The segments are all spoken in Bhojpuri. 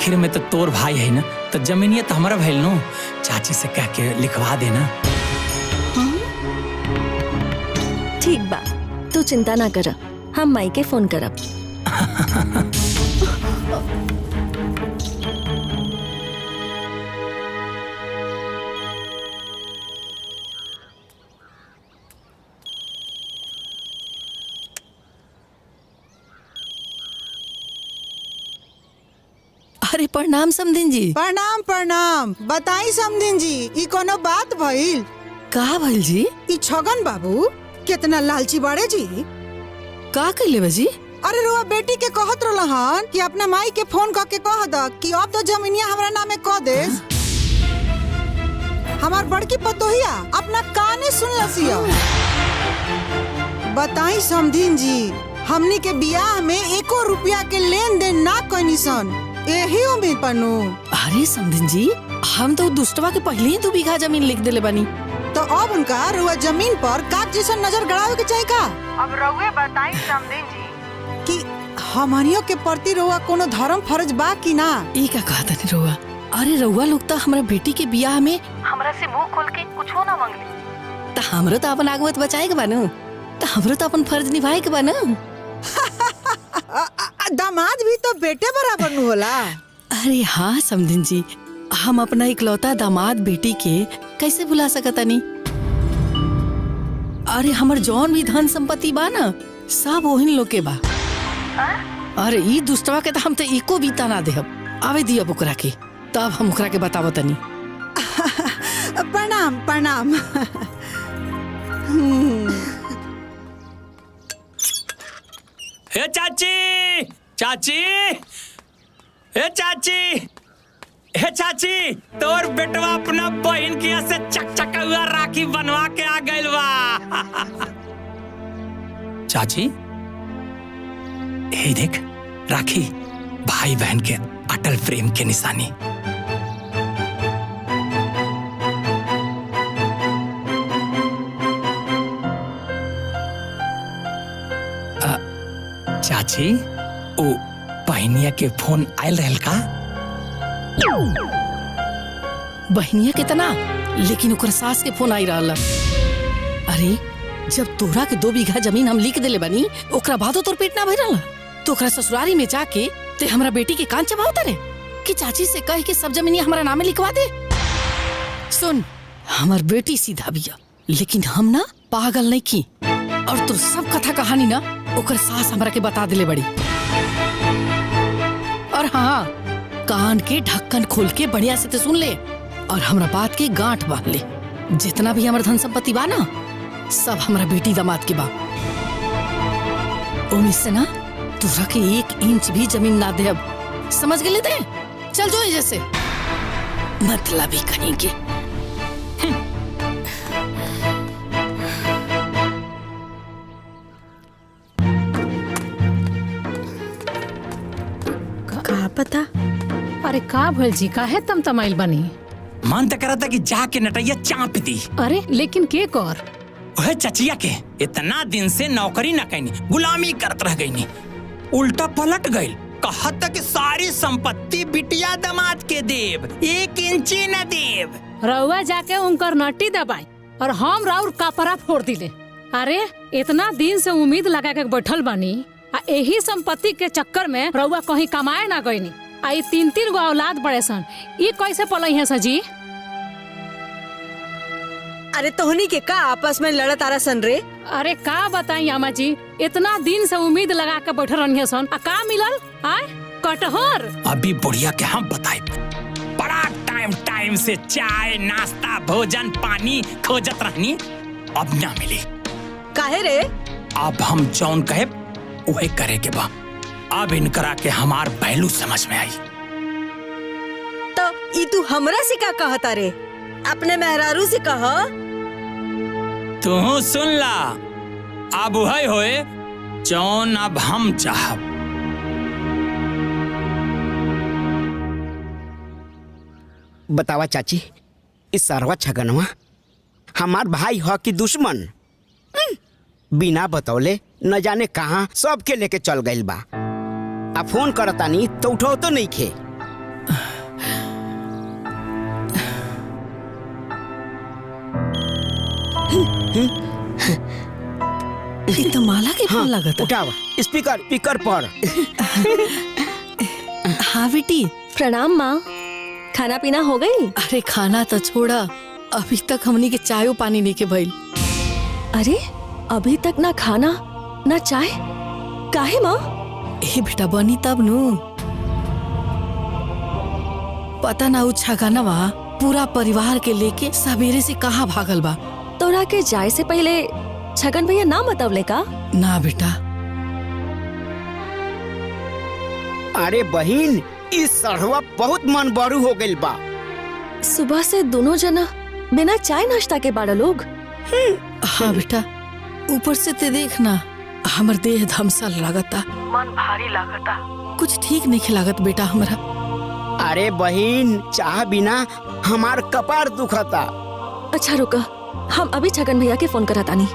आखिर में तो तोर भाई है ना, तो जमीनिया तो हमारा भैल नो। चाची से कह के लिखवा देना। ठीक बा, तू चिंता ना कर, हम माई के फोन करब। अरे प्रणाम समधिन जी। प्रणाम प्रणाम। बताई समधिन जी, ई कोनो बात भइल? का भइल जी? ई छगन बाबू कितना लालची बाड़े जी। का कइले बा जी? अरे रुआ बेटी के कहत रहलन कि अपने माई के फोन करके कह द कि अब तो जमीनिया हमरा नामे कह देस। हमार बड़की पतोहिया अपना काने सुन लसिया। बताई समधिन जी, हमनी के बियाह में एको रुपया के लेन देन ना कइनी सन, यही उम्मीद पनु। अरे समधिन जी, हम तो दुष्टवा के पहले ही 2 बीघा जमीन लिख देले बानी। तो अब उनका रुआ जमीन पर काग जैसा नजर गड़ावे के चाहिए का? अब रुआ बताई समधिन जी कि हमनियों के प्रति रुआ कोनो धर्म फर्ज बा कि ना? ई का कहता नहीं रउआ? अरे रउआ लोग तो हमारा बेटी के बियाह में हमरा से मुंह खोल के कुछ हो ना मांगले। तो हमरो तो अपन आगवत बचाए के बानू, तो हमरो तो अपन फर्ज निभाए के बानू। दामाद भी तो बेटे बराबर न होला। अरे हाँ समधिन जी, हम अपना इकलौता दामाद बेटी के कैसे भुला सकता नहीं। अरे हमर जौन भी धन संपत्ति बा ना, सब ओहिन लोग के बा। अरे ई दुष्टवा के तो हम तो एको बीता ना देहब। आवे दिया ओकरा के, तब हम ओकरा के बतावो तनी। प्रणाम प्रणाम। हे चाची, चाची, हे चाची, हे चाची, तोर बेटवा अपना बहन की से चकचका हुआ राखी बनवा के आ गइल बा। चाची, हे देख राखी, भाई बहन के अटल प्रेम के निशानी। चाची, ओ बहनिया के फोन आयल रहल का? बहनिया कितना, लेकिन ओकर सास के फोन आई रहल। अरे जब तोरा के 2 बीघा जमीन हम लिख देले बानी, ओकरा बादो तोर पेट ना भरल, तो ओकरा ससुरारी में जाके ते हमरा बेटी के कान चबावता रे कि चाची से कह के सब जमीनिया हमारा नामे लिखवा दे। सुन, हमर बेटी सीधा बिया, लेकिन हम ना पागल नहीं की। और तोर सब कथा कहानी ना ओकर सास हमरा के बता दिले बड़ी। और हाँ, कान के ढक्कन खोल के बढ़िया से ते सुन ले और हमरा बात के गांठ बांध ले। जितना भी हमारा धन संपत्ति बा ना, सब हमरा बेटी दामाद के बा। ओमे से ना तोरा के 1 इंच भी जमीन ना देब, समझ गेले ते? चल जो जैसे मतलब ही कहीं के। का पता? अरे का भइल जी, काहे तमतमाइल बनी? मन तो करता कि जाके नटैया चाप दी। अरे लेकिन के कर? वह चचिया के इतना दिन से नौकरी न कैनी, गुलामी करत रह गईनी, उल्टा पलट गई। कहत कि सारी संपत्ति बिटिया दामाद के देव, 1 इंची न देव। रउआ जाके उनकर नट्टी दबाई और हम राउर कपड़ा फोड़ दिले। अरे इतना दिन से उम्मीद लगा के बैठल बानी, आ यही संपत्ति के चक्कर में रउआ कहीं कमाए ना गईनी। आ 3-3 गो औलाद बड़े सन, ये कैसे पलई है सजी? अरे तोहनी के का आपस में लड़त आ रहा सन रे? अरे का बताई अम्मा जी, इतना दिन से उम्मीद लगा के बैठल रही सन, आ का मिलल? आय कटहर। अभी बुढ़िया के हम बताए, बड़ा टाइम से चाय नाश्ता भोजन पानी खोजत रहनी, अब ना मिली। काहे रे? अब हम जौन कहे वही करे के बा। अब इनकरा के हमार पहलू समझ में आई। तो ई तू हमरा से का कहता रे? अपने मेहरारू से कह। तू सुन ला, अब वही होए जौन अब हम चाहब। बतावा चाची, इस सरवा छगनवा हमार भाई ह कि दुश्मन? बिना बतौले न जाने कहाँ सबके लेके चल गइल बा। आ फोन करतानी तो उठाओ तो नहीं खे। ये तो माला के फोन लगता। उठावा स्पीकर स्पीकर पर। हाँ बेटी। प्रणाम माँ, खाना पीना हो गई? अरे खाना तो छोड़ा, अभी तक हमनी के चायो पानी नहीं के भइल। अरे अभी तक ना खाना ना चाय, काहे माँ? ए बेटा बनी तब नु। पता ना उ छगनवा पूरा परिवार के लेके सवेरे से कहाँ भागल बा। तोरा के जाए से पहले छगन भैया ना बतवले का? ना बेटा। अरे बहिन, इस सड़वा बहुत मन बड़ू हो गइल बा। सुबह से दोनों जना बिना चाय नाश्ता के बाड़ा लोग। हाँ बेटा, ऊपर से ते देखना हमर देह धमसल लागता, मन भारी लागता, कुछ ठीक नहीं लागत बेटा हमरा। अरे बहिन, चाह बिना हमार कपार दुखता। अच्छा रुका, हम अभी छगन भैया के फोन करा तानी।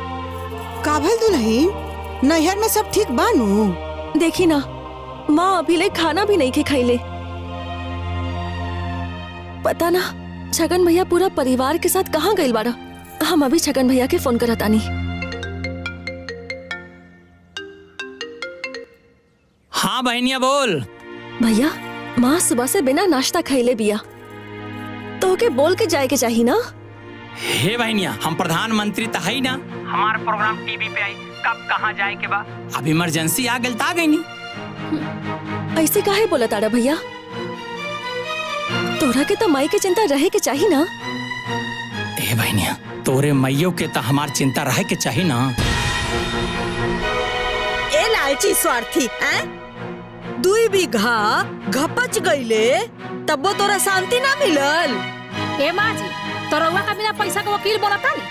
का भइल दुल्हन, नैहर में सब ठीक बानू? देखी ना, माँ अभी ले खाना भी नहीं के खैले। पता ना छगन भैया पूरा परिवार के साथ कहाँ गइल बाड़ा। हम अभी छगन भैया के फोन करा तानी। हाँ बहनिया बोल। भैया, माँ सुबह से बिना नाश्ता खैले बिया, तो के बोल के जाए के चाहिए ना। हे बहनिया, हम प्रधानमंत्री तो है ना, हमारा प्रोग्राम टीवी पे आई, कब कहाँ जाए के बा, अब इमरजेंसी आ गई आ गई नहीं। ऐसे काहे बोला ताड़ा भैया? तोरा के तो माई के चिंता रहे के चाहिए ना। हे बहनिया, तोरे मैयों के तो हमार चिंता रहे के चाहिए ना। ए लालची स्वार्थी, दुई बीघा घपच गईले तब तोरा शांति ना मिलल। ए माँ जी, तो रउआ का बिना पैसा के वकील बनता नहीं।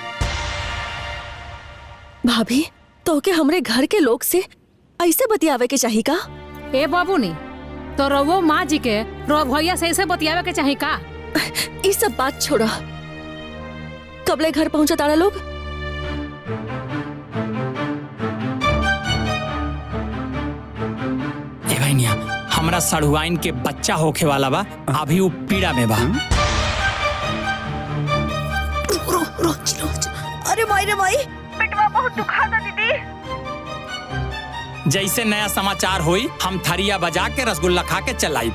भाभी, तो के हमरे घर के लोग से ऐसे बतियावे के चाहिए का? ए बाबू नी, तो रउआ माँ जी के रो भैया से ऐसे बतियावे के चाहिए का? ये सब बात छोड़ा, कबले घर पहुंचा तारा लोग? ए बहनिया, हमरा सड़ुआइन के बच्चा होखे वाला बा, अभी वो पीड़ा में बा। अरे माई रे माई, पेटवा बहुत दुखाता दीदी। जैसे नया समाचार हुई, हम थरिया बजा के रसगुल्ला खा के चलाई।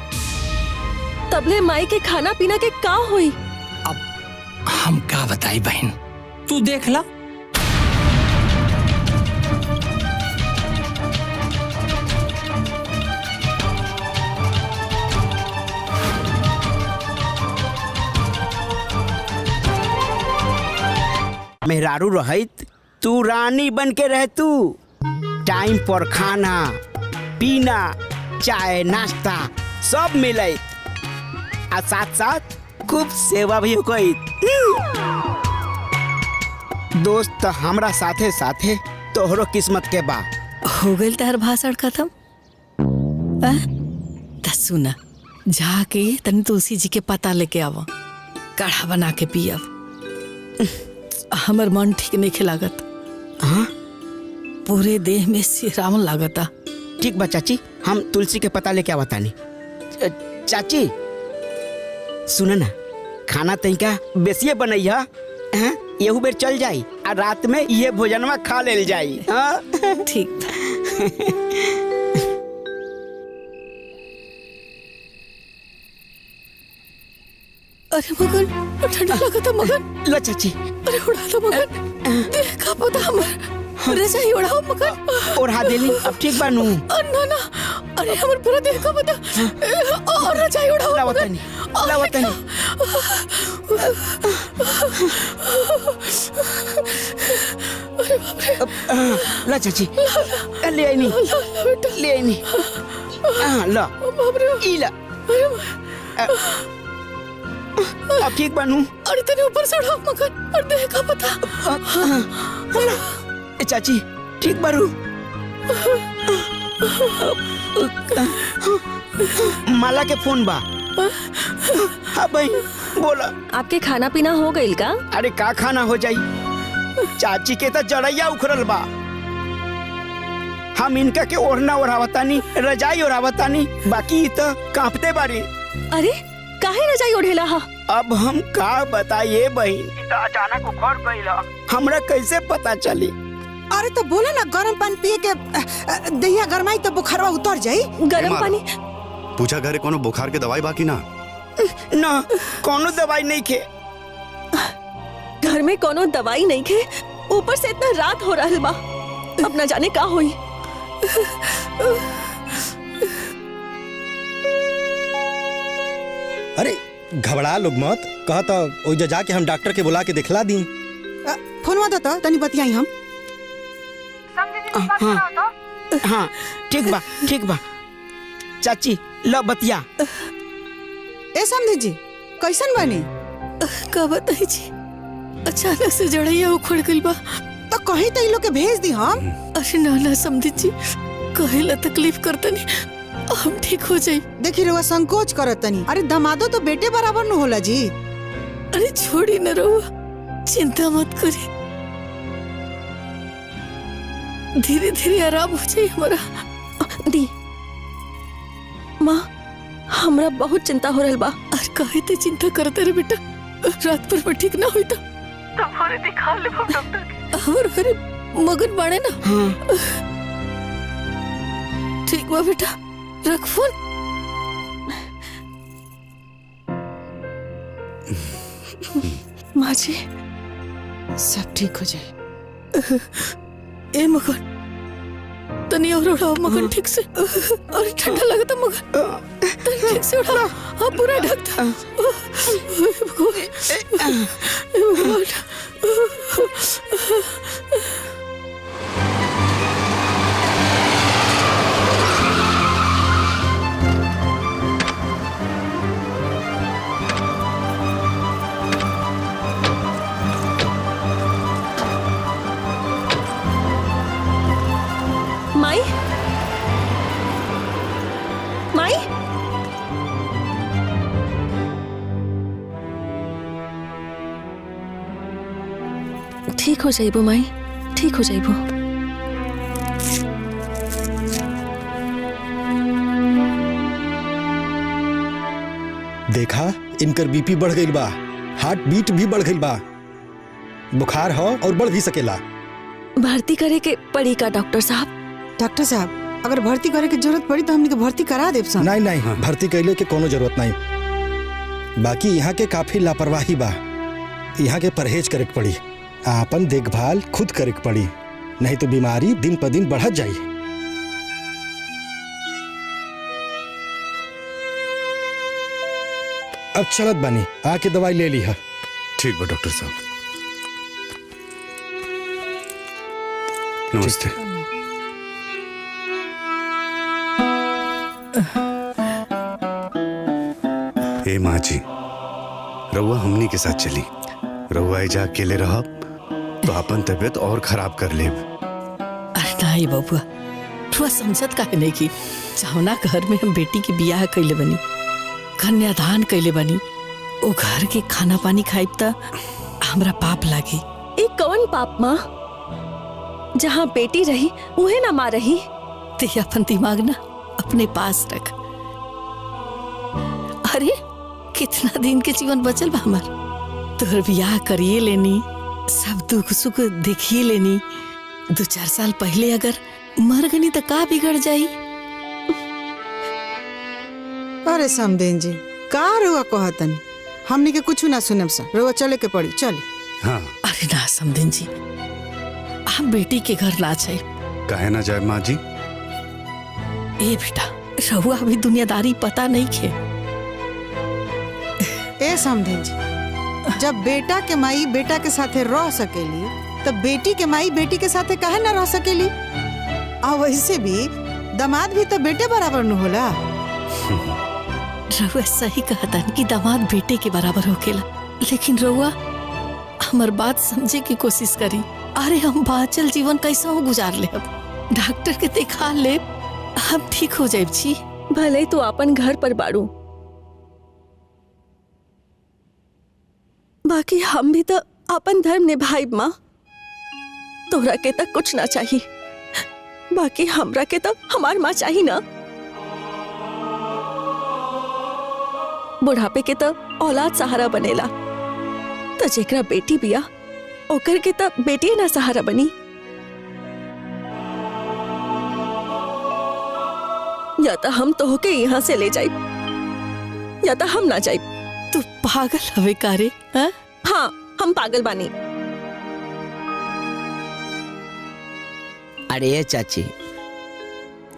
तबले माई के खाना पीना के का हुई? अब हम का बताई बहन, तू देख ला। मेहरारू रहित तू रानी बन के रह। तू टाइम पर खाना पीना, चाय नाश्ता सब मिले, आ साथ साथ खूब सेवा भी होई। दोस्त हमरा साथे साथे तोहरो किस्मत के बा। हो गइल तार भाषण खत्म। त सुना, जाके तनी तुलसी जी के पता लेके आवा, काढ़ा बना के पियब। हमर मन ठीक नहीं लागत। हाँ, पूरे देह में सिरावन लागता। ठीक बा चाची, हम तुलसी के पता लेके आवतानी। चाची सुन ना, खाना तनिका बेसिए बनैया, एहू बेर चल जाई, आ रात में ये भोजनवा खा लेल जाई। हाँ? ठीक था। अरे मगन, ठंडा लगता मगन। लो चाची। अरे उड़ा दो मगन, देखा पता हमर रजाई उड़ाओ मगन। ओढ़ा देली, अब ठीक बानू? ना ना, अरे हमर पूरा देह का पता और रजाई उड़ाओ लावतनी लावतनी। अरे बाप रे। लो चाची, ले आई नी, ले आई नी। लो बाप रे। ई ला। अब ठीक बानू? अरे तने ऊपर से उड़ाओ मगन, और देह का पता। चाची ठीक बारू? माला के फोन बा। हाँ भाई बोला। आपके खाना पीना हो गइल का? अरे का खाना हो जाई, चाची के तो जड़ैया उखड़ल बा। हम इनका के ओढ़ना ओढ़ावतानी, रजाई ओढ़ावतानी, बाकी तो कांपते बारी। अरे काहे रजाई ओढ़ेला हा? अब हम का बताइए बहन, अचानक उखड़ गइल। हमरा कैसे पता चली? अरे तो बोला ना गर्म पानी पिए के दहिया गरमाई तो बुखारवा उतर जाई। गरम पानी? पूछा घरे कोनो बुखार के दवाई बाकी ना? ना, कोनो दवाई नहीं खे। घर में कोनो दवाई नहीं खे, ऊपर से इतना रात हो रहल बा, अब न जाने का होई। अरे घबरा लोग मत, कहता ओइजा जाके हम डॉक्टर के बुला के दिखला दी। फोनवा दो तो तनी बतियाई हम। हाँ ठीक बा चाची लो बतिया। ए समधी जी कैसन बनी? का बताई जी, अचानक से जड़ैया उखड़ गइल बा। तो कहीं तो इन लोग के भेज दी हम। अरे ना समझी जी, कहेला तकलीफ करतनी, हम ठीक हो जाई। देखी रहुआ संकोच करत तनी। अरे दमादो तो बेटे बराबर न होला जी। अरे छोड़ी न रहुआ, चिंता मत करी, धीरे धीरे आराम हो जाए हमारा। दी माँ, हमरा बहुत चिंता हो रहल बा। अरे काहे ते चिंता करते रे बेटा, रात पर ठीक ना होई तो तुम्हारे दिखा ले डॉक्टर के। हमर घरे मगन बाड़े ना। ठीक बा बेटा, रख फोन। माँ जी सब ठीक हो जाए। ए मगन तनी और उड़ाओ मगन ठीक से। अरे ठंडा लगता मगन, तनी ठीक से उड़ाओ। हाँ पूरा ढक दो। माई, माई, ठीक हो जाइबो माई, ठीक हो जाइबो। देखा इनकर बीपी बढ़ गइल बा, हार्ट बीट भी बढ़ गइल बा, बुखार हो और बढ़ भी सकेला। भर्ती करे के पड़ी का डॉक्टर साहब? डॉक्टर साहब अगर भर्ती करे की जरूरत पड़ी तो हमनी के भर्ती करा देब सन। नहीं भर्ती कैले के कोनो जरूरत नहीं। बाकी यहाँ के काफी लापरवाही बा, यहाँ के परहेज करे के पड़ी, आपन देखभाल खुद करे के पड़ी, नहीं तो बीमारी दिन पर दिन बढ़त जाई। अब चलत बानी, आके दवाई ले ली है। ठीक बा डॉक्टर साहब, नमस्ते। ए माँ जी, रउआ हमनी के साथ चली। रउआ एजा अकेले रहब तो अपन तबीयत और खराब कर लेब। अरे नहीं बबुआ, तू समझत काहे नहीं की, चाहना घर में हम बेटी के बियाह कैले बनी, कन्यादान कैले बनी, ओ घर के खाना पानी खाइब त हमरा पाप लागी। एक कौन पाप माँ? जहाँ बेटी रही उहे ना माँ रही। ते अपन दिमाग ना अपने पास रख। अरे कितना दिन के जीवन बचल बा हमार, तोहर बियाह करिए लेनी, सब दुख सुख देखिए लेनी। 2-4 साल पहले अगर मर गनी तो का बिगड़ जाई? अरे समदेन जी का रुआ कहतन, हमनी के कुछ ना सुनब सा। रुआ चले के पड़ी, चल। हाँ। अरे ना समदेन जी, हम बेटी के घर ना जाए। काहे ना जाए माँ जी? ए बेटा, रहुआ अभी दुनियादारी पता नहीं खे। ए समदेन जी, जब बेटा के माई बेटा के साथे रह सकेली तो बेटी के माई बेटी के साथे काहे ना रह सकेली? और वैसे भी दामाद भी तो बेटे बराबर न होला। रहुआ सही कहता कि दामाद बेटे के बराबर होकेला, लेकिन रहुआ हमार बात समझे की कोशिश करी। अरे हम बाचल जीवन कैसे हो गुजार ले, डॉक्टर के दिखा ले, हम ठीक हो जाए छी। भले तू अपन घर पर बाड़ू, बाकी हम भी तो अपन धर्म निभाइब माँ। तोहरा के तक कुछ ना चाहिए, बाकी हमरा के तो हमार माँ चाहिए ना। बुढ़ापे के तो औलाद सहारा बनेला, तो जेकरा बेटी बिया ओकर के तो बेटी ना सहारा बनी। या तो हम तो होके यहाँ से ले जाए या तो हम ना जाए। तू पागल हवे कारे? हाँ? हाँ, हम पागल बानी। अरे चाची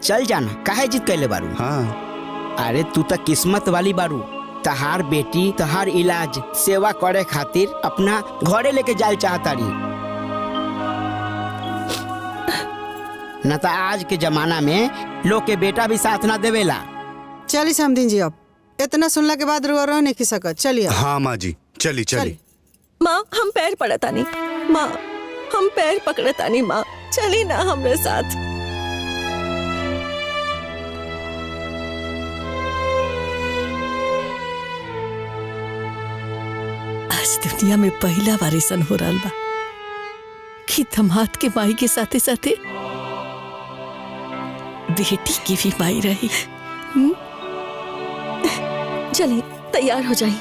चल जाना, काहे जिद कैले बारू? हाँ अरे तू तो किस्मत वाली बारू, तहार बेटी तहार इलाज सेवा करे खातिर अपना घरे लेके जाल चाहता रही। न तो आज के जमाना में लोग के बेटा भी साथ ना देवेला। चली समधिन जी, अब इतना सुनला के बाद रो नहीं की सकत। चलिए हाँ माँ जी, चली चली। माँ हम पैर पड़तानी, माँ हम पैर पकड़तानी, माँ चली ना हमरे साथ। आज दुनिया में पहला बार ऐसन हो रहा बा कि दामाद के माई के साथे साथे बेटी की भी माई रही। चलिए तैयार हो जाइए।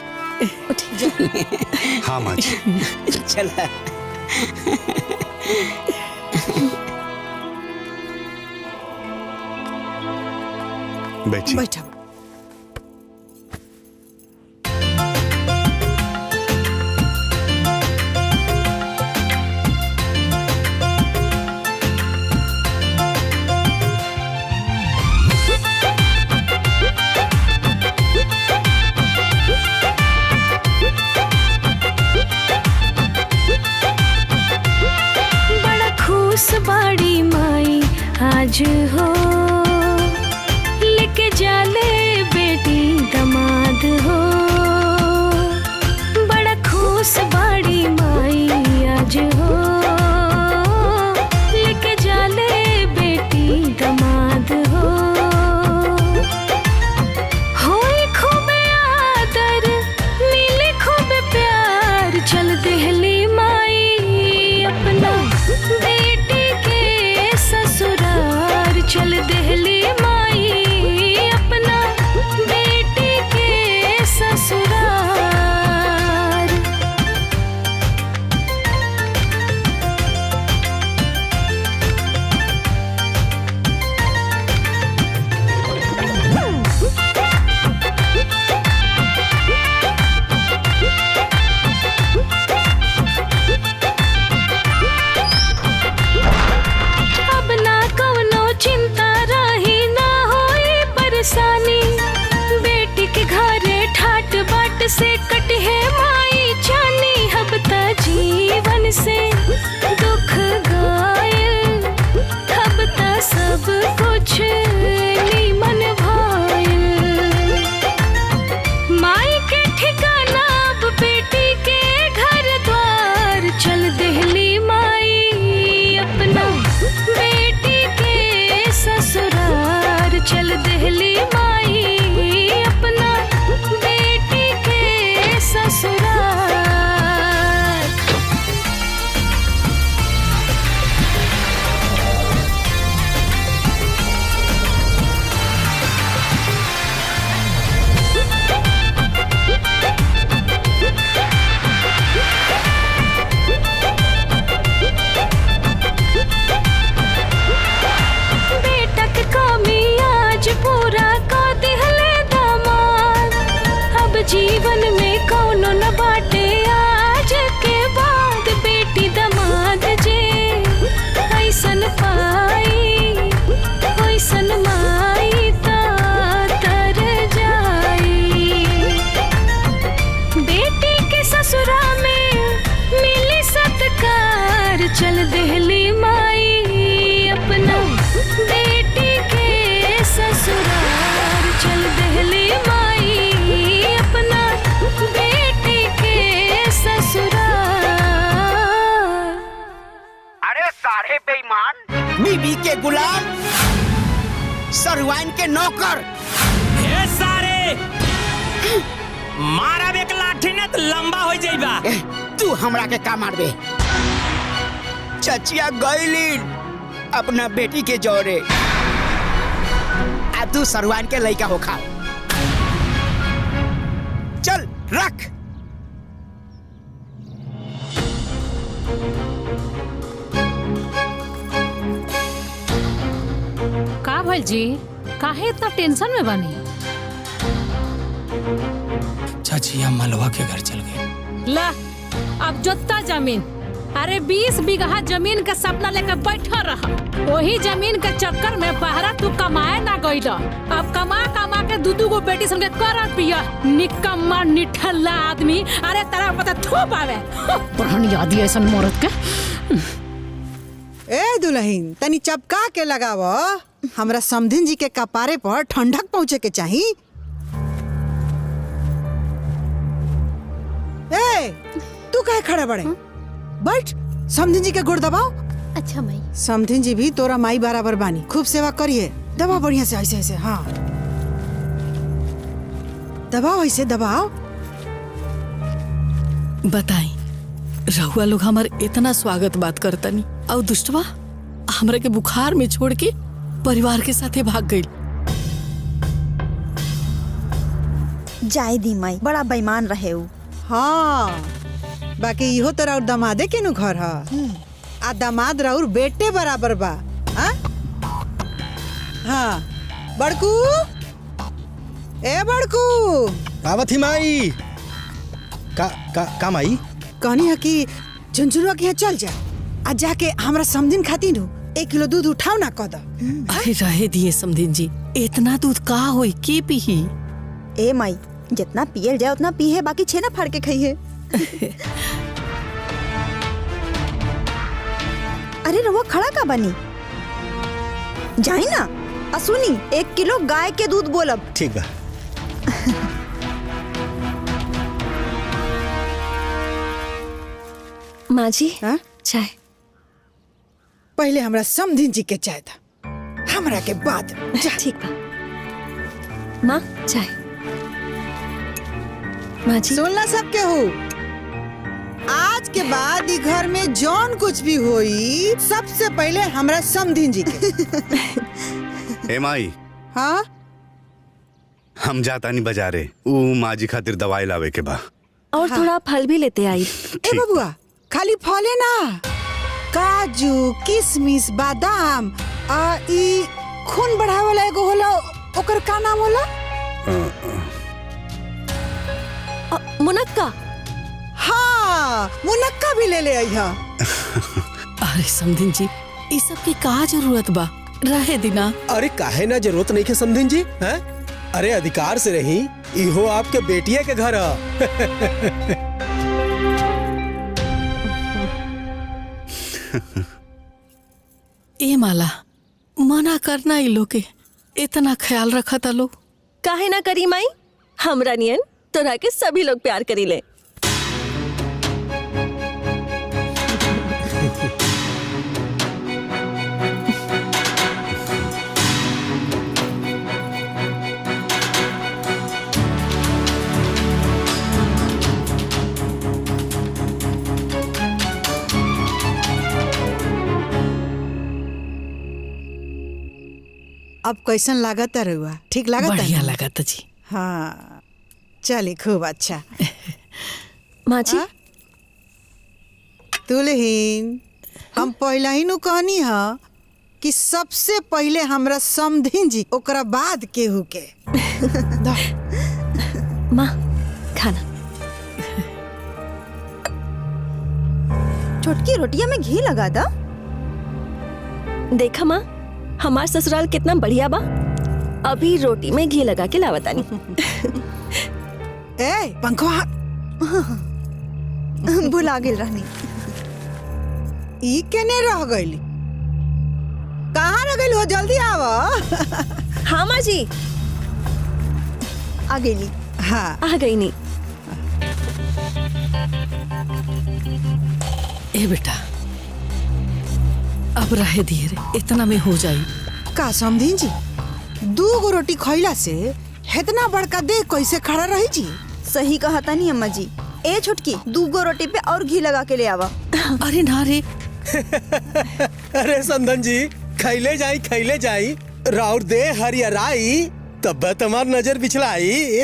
हाँ माँ जी। चला बैठी। बैठो। बाड़ी माई आज हो, लेके जाले बेटी दमाद हो। बड़ा खुश बाड़ी माई आज हो, लेके जाले बेटी दमाद हो। होई खूब आदर, मिले खूब प्यार, चल देहली माई अपना बेटी के ससुरार। चल देहली माई अपना बेटी के ससुरार। अब ना कौनो चिंता रही, ना होई परेशानी। बेटी के घरे ठाट बाट से कटे माई जानी। अब त जीवन से दुख गायल, अब त सब कुछ नीमन भायल। माई के ठिकाना अब बेटी के घर द्वार। चल देहली माई अपना बेटी के ससुरार। चल देहली माई अपना बेटी के ससुरार। बेटा के कमी आज पूरा कर दिहले दामाद। अब जीवन में कौनो न बाटे आज के बाद। बेटी दामाद जे ऐसन पाई, ऐसन माई ता तर जाई। बेटी के ससुरा में मिली सत्कार। चल देहली माई अपना बेटी के ससुरार। चल देहली माई अपना बेटी के ससुरार। अरे सारे बेईमान, बीबी के गुलाम, सरवाइन के नौकर। ए सारे मारा एक लाठी ने तो लंबा हो जाइबा। तू हमरा के का मारबे? चचिया गईली अपना बेटी के जोरे, आ तू सरवान के लइका होखा। रख। का भइल जी? काहे इतना टेंशन में बनी? चाची हम मलवा के घर चल गए। ला अब जोता जमीन, अरे 20 बीघा जमीन का सपना लेकर बैठा रहा। वही जमीन के चक्कर में बहरा तू कमाए ना गइल। अब कमा कमा के दू गो बेटी संगे कर पिया। निकम्मा निठल्ला आदमी। अरे तेरा पता थोप आवे पुरानी यादी ऐसा मरद के। ए दुल्हन तनी चपका के लगाव। हमरा समधिन जी के कपारे पर ठंडक पहुँचे के चाही। ए तू काहे खड़ा बड़े? बैठ, समधिन जी के गोड़ दबाओ। अच्छा माई। समधिन जी भी तोरा माई बराबर बानी, खूब सेवा करिए। दबाओ बढ़िया से, ऐसे ऐसे। हाँ दबाओ, ऐसे दबाओ। बताई रहुआ लोग हमार इतना स्वागत बात करतनी और दुष्टवा हमरा के बुखार में छोड़ के परिवार के साथे भाग गई। जाय दी माई, बड़ा बेईमान रहे उ। हाँ बाकी इहो तो राउर दमादे के नु घर है। आ दामाद राउर बेटे बराबर बा। हाँ बड़कू, ए बड़कू। आवत ही माई। का माई? कहनी है कि झुंझुरुआ के यहाँ चल जा, आ जाके हमरा समधिन खाती नु 1 किलो दूध उठाओ ना कद। अरे रहे दिए समधिन जी, इतना दूध का होई के पीही? ए माई जितना पियल जाए उतना पीहे, बाकी छेना फाड़ के खाइए। अरे रहुआ खड़ा का बनी? जाई ना। असुनी 1 किलो गाय के दूध बोलब। ठीक बा। माँ जी हाँ? चाय। पहले हमरा समधिन जी के चाय था, हमरा के बाद। ठीक बा। माँ चाय। माँ जी सुनला सब के हो, आज के बाद ई घर में जौन कुछ भी होई सबसे पहले हमरा समधिन जी के। ए माई, हाँ हम जाता नहीं बाजारे, ऊ माँ जी खातिर दवाई लावे के बा। और थोड़ा फल भी लेते आई। ए बबुआ, खाली फले ना, काजू किशमिश बादाम आ ई खून बढ़ावे वाला एगो होला, ओकर का नाम होला? मुनक्का। हाँ मुनक्का भी ले ले आइहा। अरे समधिन जी इस सब की का जरूरत बा? रहे दिना। अरे काहे ना जरूरत नहीं के समधिन जी? हैं? अरे अधिकार से रही, इहो आपके बेटिया के घर है। ए माला मना करना इ लोग के, इतना ख्याल रखा था लोग। काहे ना करी माई, हमरा नियन तोरा के सभी लोग प्यार करी ले। अब कैसन लागत रहुआ? ठीक लागत? बढ़िया लागत जी। हाँ चली खूब अच्छा। माँ जी दुल्हीन, हम पहला ही नु कहनी है कि सबसे पहले हमरा समधिन जी, ओकरा बाद केहू के। माँ खाना। छोटकी रोटिया में घी लगा था। देखा माँ हमार ससुराल कितना बढ़िया बा। अभी रोटी में घी लगा के लावतानी। ए पंखवा भुला गेल रहनी। ई केने रह गईली? कहाँ रह गईली हो? जल्दी आवा। हाँ माँ जी आ गेली। हाँ आ गई नी। ए बेटा अब रहे दिए रे, इतना में हो जाई। का समधिन जी 2 गो रोटी खइला से इतना बड़का देह कैसे खड़ा रही जी? सही कहा था नहीं अम्मा जी। ए छोटकी 2 गो रोटी पे और घी लगा के ले आवा। अरे ना रे। अरे समधन जी खैले जाई राउर दे हरियराई, तब तुम्हार नजर बिछलाई।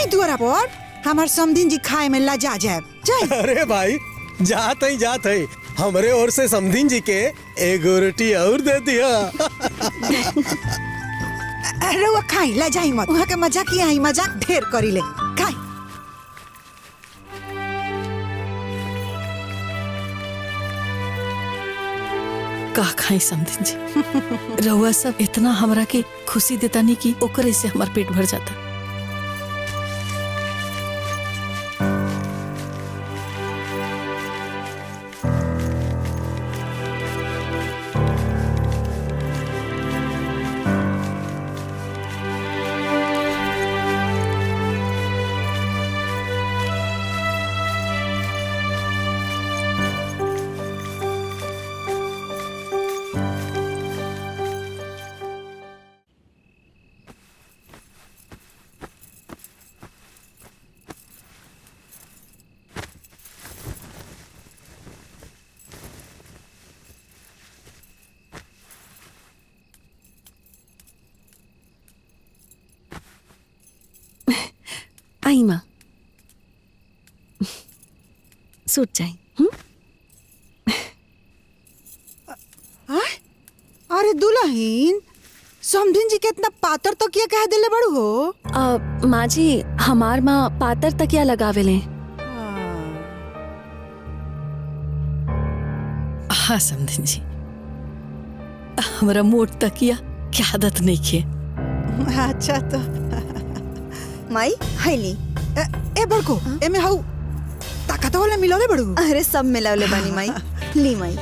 जाई दुआरा पर हमार समधिन जी खाए में लजा जाए जाई। अरे भाई जात है हमरे ओर से समधिन जी के एगो रोटी और दे दिया। अरे वो खाई लजाई मत, वहाँ के मजाक ही आई, मजाक ढेर करी ले खाई। का खाई समधिन जी रउआ सब इतना हमरा के खुशी देता नहीं कि ओकरे से हमार पेट भर जाता। आई माँ सूट जाए। अरे दुल्हन समधिन जी के इतना पातर तो क्या कह दिले बड़ू हो? माँ जी हमार माँ पातर तकिया लगावेले। हाँ समधिन जी हमरा मोट तकिया की आदत नहीं खे। अच्छा तो माई हैली ए बड़को एमे हाउ ताकत वाला मिलौले बड़ू। अरे सब मिलावले बानी माई ली माई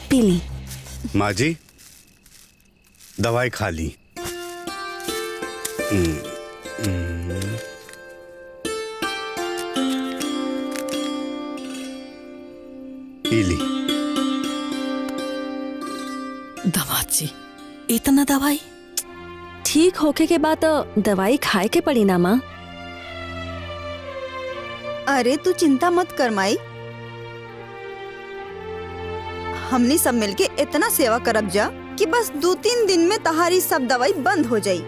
पीली। माँ जी दवाई खा ली। पी ली। दामाद जी इतना दवाई? ठीक होके के बाद दवाई खाए के पड़ी ना माँ। अरे तू चिंता मत कर माई, हमने सब मिलके इतना सेवा करब जा कि बस 2-3 दिन में तहारी सब दवाई बंद हो जाई।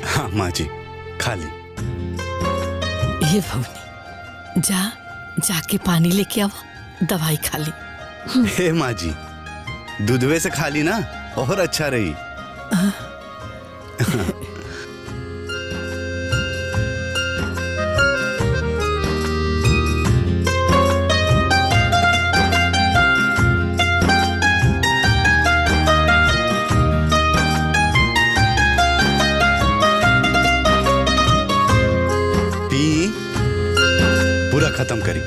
हाँ माँ जी खा ली। ये भवनी जाके पानी लेके आओ, दवाई खा ली। हे माँ जी दूधवे से खा ली ना और अच्छा रही। पी पूरा खत्म करी।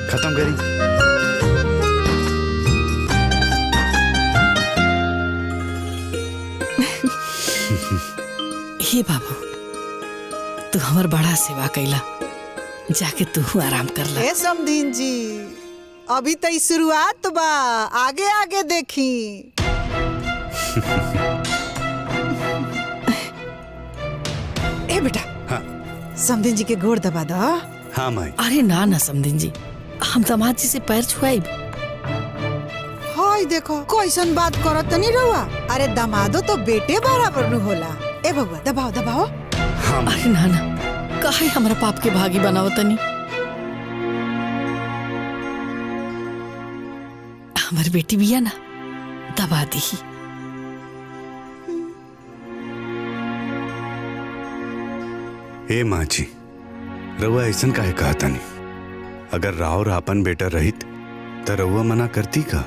हे बाबू तू हमर बड़ा सेवा कैला, जाके तू आराम कर ला। ए समधिन जी अभी तो शुरुआत बा, आगे आगे देखी। ए बेटा हाँ समधिन जी के गोड़ दबा दो। हाँ माई। अरे ना समधिन जी हम दामाद जी से पैर छुआई। हाय देखो कैसन बात करत नहीं रहुआ। अरे दमादो तो बेटे बराबर न होला। ए बबुआ दबाओ। हाँ अरे ना काहे हमरा पाप के भागी बनाओ तनी। हमर बेटी बिया ना दबा दी। हे माँ जी रउआ ऐसन काहे कहता नहीं? अगर राव आपन बेटा रहित तो रउआ मना करती का?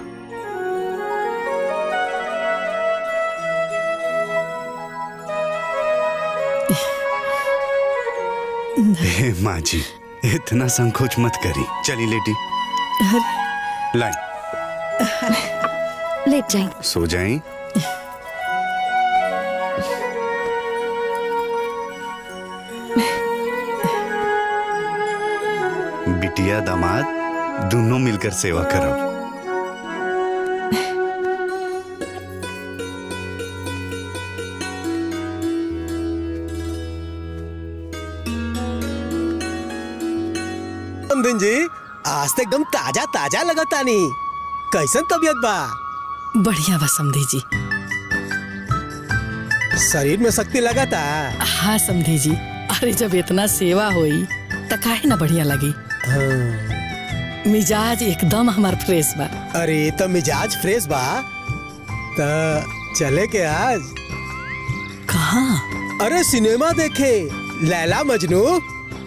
हे माँ जी इतना संकोच मत करी। चली लेटी लाई लेट जाए। सो जाए। बिटिया दामाद दोनों मिलकर सेवा करो। समधिन जी आज तक एकदम ताजा लगता नहीं। कैसन तबीयत बा? बढ़िया बा समधी जी। शरीर में शक्ति लगा था। हाँ समधी जी, अरे जब इतना सेवा होई त काहे ना बढ़िया लगी। हाँ। मिजाज एकदम हमार फ्रेश बा। अरे तो मिजाज फ्रेश बा तो चले के आज कहाँ? अरे सिनेमा देखे, लैला मजनू,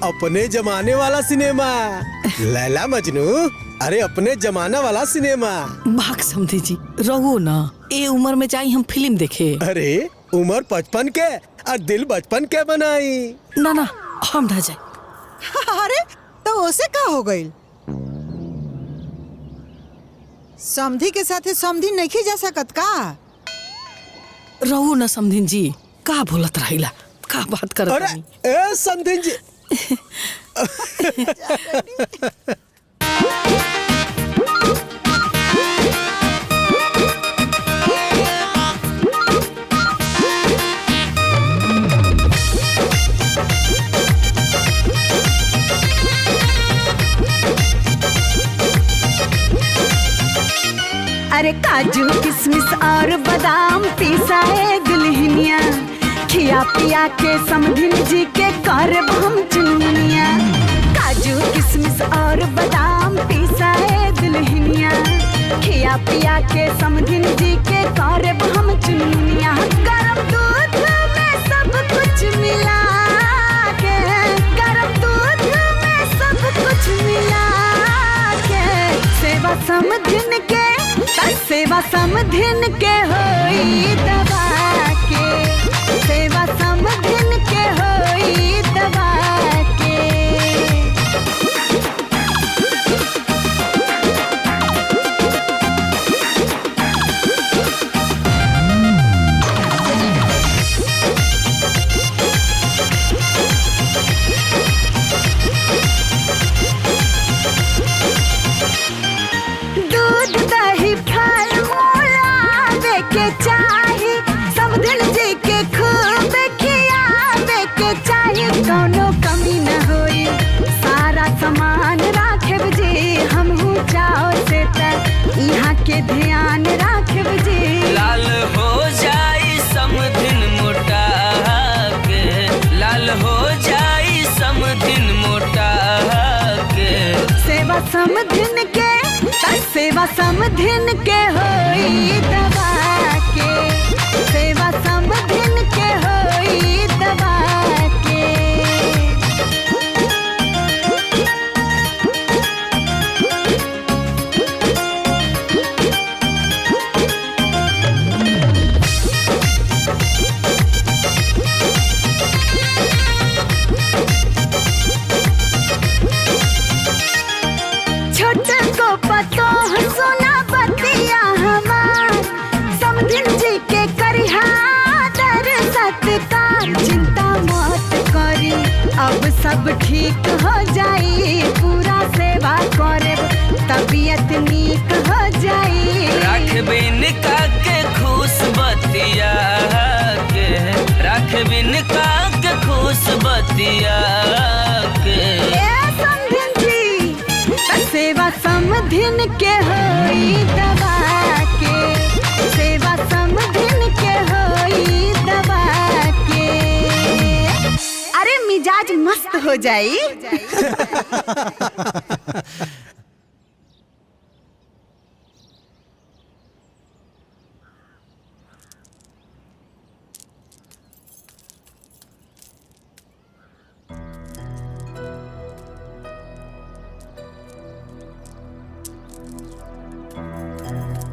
अपने जमाने वाला सिनेमा। लैला मजनू, अरे अपने जमाना वाला सिनेमा। भाग समधी जी, रहो ना, ए उम्र में जाई हम फिल्म देखे। अरे उम्र 55 के और दिल बचपन के बनाई। ना ना, हम ना जाए। अरे तो उसे का हो गई? समधी के साथे समधी नहीं जा सकत का? रहो ना समधिन जी, का बोलत रहिला, का बात करत अरे बानी? ए समधिन जी। अरे काजू किशमिश और बादाम पिसाए दुल्हनिया, खिया पिया के समधिन जी के करब हम चुनिया। काजू किशमिश और बादाम पिसाए दुल्हनिया, खिया पिया के समधिन जी के करब हम चुनिया। गरम दूध में सब कुछ मिला के, गरम दूध में सब कुछ मिला के, सेवा समधिन के, सेवा समधिन के होई दबा के, सेवा समधिन के होई दबा के। दूध दही फल मूला के चाही, समधिन जी के खूब खियावे के चाही। कोनो कमी न होई, सारा सामान राखेब जी, हमहू चाहो से त यहाँ के ध्यान राखेब जी। लाल हो जाई समधिन मोटा के, लाल हो जाई समधिन मोटा के। सेवा समधिन के, सेवा समधिन के होई दबा के, सेवा समधिन के होई दबा के। छोटे को पतो सोना बतिया हमार, समधिन जी के करिहा दर सत्कार। चिंता मत करी, अब सब ठीक हो जाई, पूरा सेवा करे तबीयत नीक हो जाई। राखबिन का के खुश बतिया के, राखबिन का के खुश बतिया के। समधिन जी, सेवा समधिन के होई दबा के, सेवा समधिन के होई दबा के। अरे मिजाज मस्त हो जाई।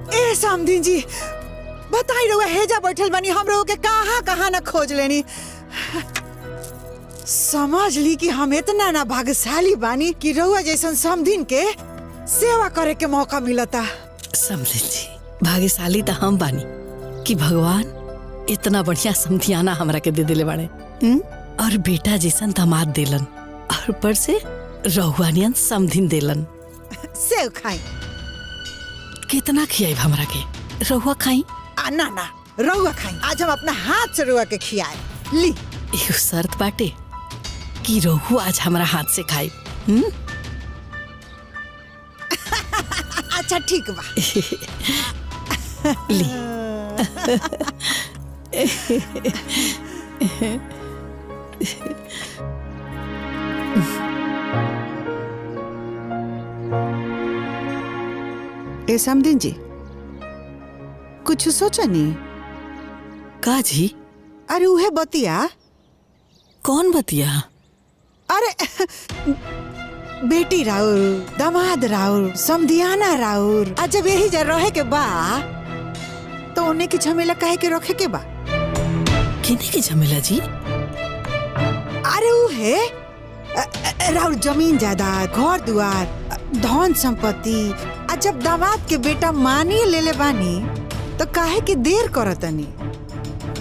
ए समधी जी, बताई रहुआ हेजा बैठल बनी, हम लोग के कहाँ कहाँ न खोज लेनी। समझ ली कि हम इतना ना भाग्यशाली बानी कि रहुआ जैसन समधिन के सेवा करे के मौका मिलता। समधी जी, भाग्यशाली तो हम बानी कि भगवान इतना बढ़िया समधियाना हमरा के दे दिले बाड़े। और बेटा जैसन दामाद देलन, और ऊपर से रहुआनियन समधिन देलन। सेव खाई। कितना खियाई हमरा के, रहुआ खाई। ना ना, रहुआ खाई। आज हम अपना हाथ से रहुआ के खियाए। ली। एगो शर्त बाटे कि रहुआ आज हमरा हाथ से खाई। अच्छा ठीक बा। ली। ए समदिन जी, कुछ सोचा नहीं? का जी? अरे उहे बतिया। कौन बतिया? अरे बेटी राउर, दामाद राउर, समधियाना राउर, आज जब यही जा रहे के बा तो उन्हें की झमेला काहे के रखे के बा? किने की झमेला जी? अरे उहे राउर जमीन जायदाद, घर दुआर, धन संपत्ति। आज जब दामाद के बेटा मानिए ले बानी तो काहे की देर करतनी?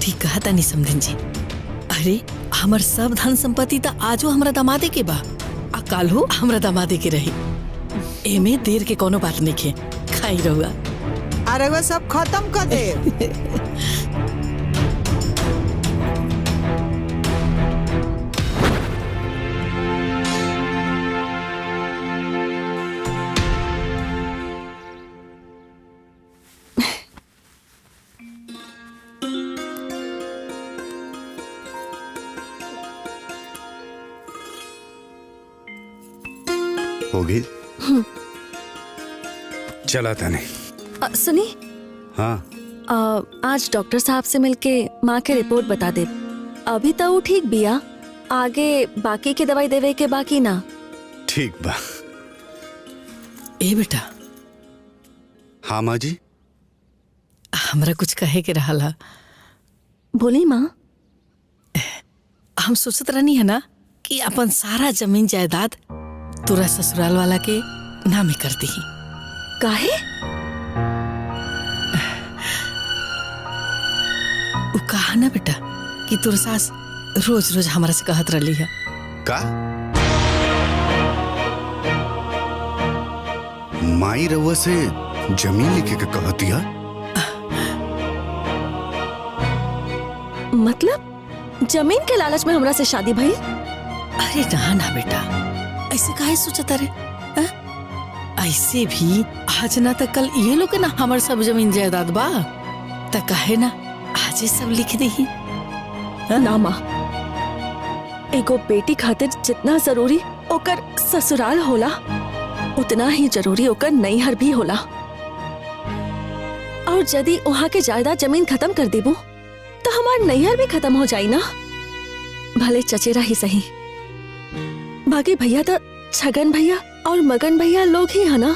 ठीक कहा तानी समधिन जी। अरे हमर सब धन संपत्ति तो आजो हमरा दामादे के बा, आ काल्हो हमरा दामादे के रही। एमे देर के कोनो बात नहीं खे, खाई रहुआ। अरे वो सब खत्म कर दे। होगी चला था नहीं। सुनी, हाँ आज डॉक्टर साहब से मिलके माँ के रिपोर्ट बता दे। अभी तो वो ठीक बिया, आगे बाकी के दवाई देवे के बाकी ना। ठीक बा। ए बेटा। हाँ माँ जी। हमरा कुछ कहे के रहा। बोली माँ। हम सोचत रहनी है ना कि अपन सारा जमीन जायदाद तोरा ससुराल वाला के नामे कर दी। काहे? वो कहा ना बेटा कि तोर सास रोज रोज हमारा से कहत रही है। का माई रउआ से जमीन लिखे के कहती है? मतलब जमीन के लालच में हमरा से शादी भई? अरे ना ना बेटा, ऐसे काहे सोचता रे? ऐसे भी आज ना तक कल ये लोग ना हमार सब जमीन जायदाद बा, त काहे ना आज सब लिख दी। ना माँ, एगो बेटी खातिर जितना जरूरी ओकर ससुराल होला, उतना ही जरूरी ओकर नैहर भी होला। और यदि वहाँ के जायदाद जमीन खत्म कर देबू तो हमार नैहर भी खत्म हो जाई ना। भले चचेरा ही सही, बाकी भैया तो छगन भैया और मगन भैया लोग ही है ना।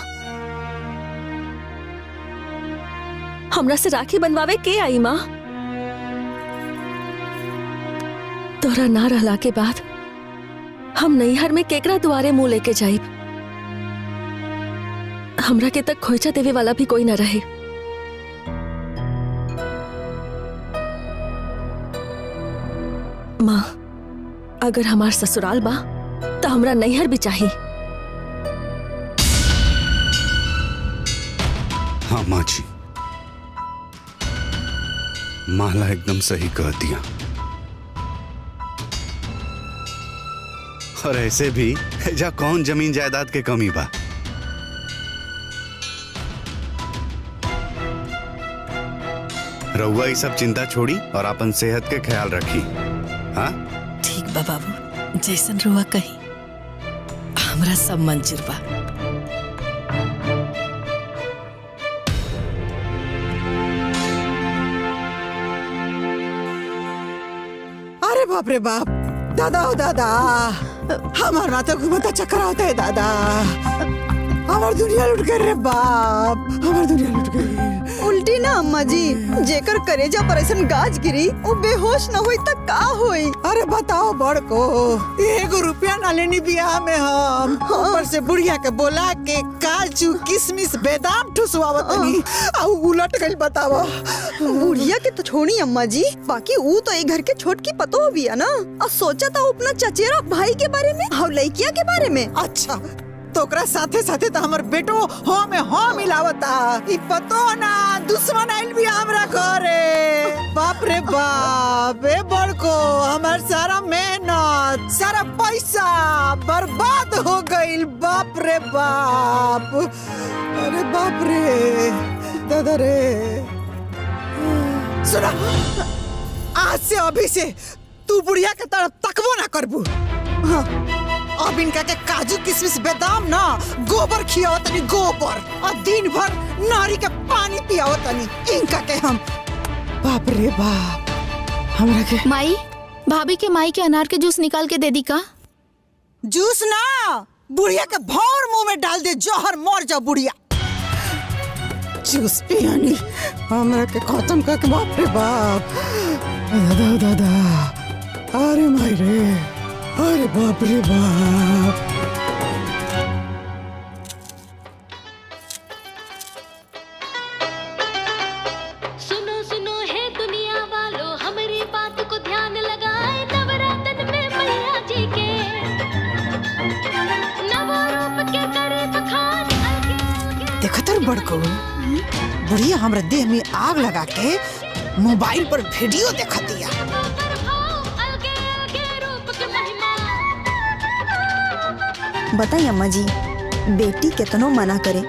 हमरा से राखी बनवावे के आई माँ? तोरा ना रहला के बाद हम नैहर में केकरा दुआरे मुंह लेके जाइब? हमरा के तक खोइचा देवे वाला भी कोई ना रहे। माँ, अगर हमार ससुराल बा तो हमरा नैहर भी चाहिए। हाँ माँ जी, माला एकदम सही कह दिया। और ऐसे भी जा कौन जमीन जायदाद के कमी बा। रउआ ये सब चिंता छोड़ी और अपन सेहत के ख्याल रखी। हाँ ठीक बा बाबू, जैसन रुआ कही हमरा सब मंजूर बा। अरे बाप रे बाप, दादा ओ दादा, हमार माथा घूमता चक्कर होता है दादा। हमार दुनिया लुट गई रे बाप, हमार दुनिया लुट गई। उल्टी ना अम्मा जी, जेकर करेजा पर ऐसन गाज गिरी वो बेहोश न होई त का होई? अरे बताओ बड़को, एगो रुपया ना लेनी बियाह में हम, ऊपर से बुढ़िया के बोला के काजू किशमिश बादाम ठुसवावतनी आ उलट गइल। बताओ बुढ़िया के तो छोड़ी अम्मा जी, बाकी वो तो एक घर के छोटकी पतो भी है ना। और सोचा था अपना चचेरा भाई के बारे में और लड़किया के बारे में। अच्छा तो ओकरा साथे साथे तो हमर बेटो हो में हो मिलावता। ई पतो ना दुश्मन आइल भी हमरा घरे। बाप रे बाप, ए बड़को हमर सारा मेहनत सारा पैसा बर्बाद हो गइल। बाप रे बाप, अरे बाप रे दादा रे। सुना, आज से अभी से तू बुढ़िया के तरफ तकबो ना करबू। हाँ, अब इनका के काजू किशमिश बादाम ना गोबर खियाओ तनी गोबर, और दिन भर नारी के पानी पियाओ तनी इनका के हम। बाप रे बाप, हमरा के माई, भाभी के माई के अनार के जूस निकाल के दे दी का? जूस ना, बुढ़िया के भौर मुंह में डाल दे, जहर मर जा बुढ़िया। जूस पियानी हमरा के खत्म करके, बाप रे बाप, दादा दादा, अरे माई रे, अरे बाप रे बाप। सुनो सुनो है दुनिया वालों, हमारी बात को ध्यान लगाए, नवरातन में मैया जी के नवो रूप के करे बखान। देखो तर बड़को, बुढ़िया हमरा देह में आग लगा के मोबाइल पर वीडियो देखा दिया। बताइए अम्मा जी, बेटी कितनो मना करे,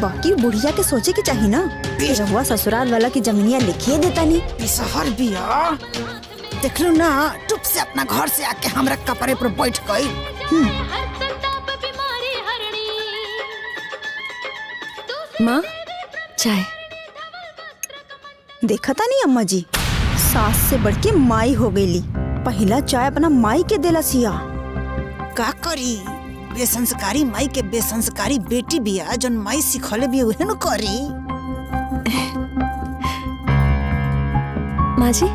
बाकी बुढ़िया के सोचे के चाहिए ना। रहुआ ससुराल वाला की जमीनिया लिखिए देता नहीं। शहर बिया देख लो ना, चुप से अपना घर से आके हमरा कपड़े पर बैठ गई। माँ, चाय। देखा था नहीं अम्मा जी, सास से बढ़ के माई हो गईली। पहला चाय अपना माई के देला सिया। का करी, बेसंस्कारी माई के बेसंस्कारी बेटी बिया, जन माई सिखले भी उहे न करी। माँ जी,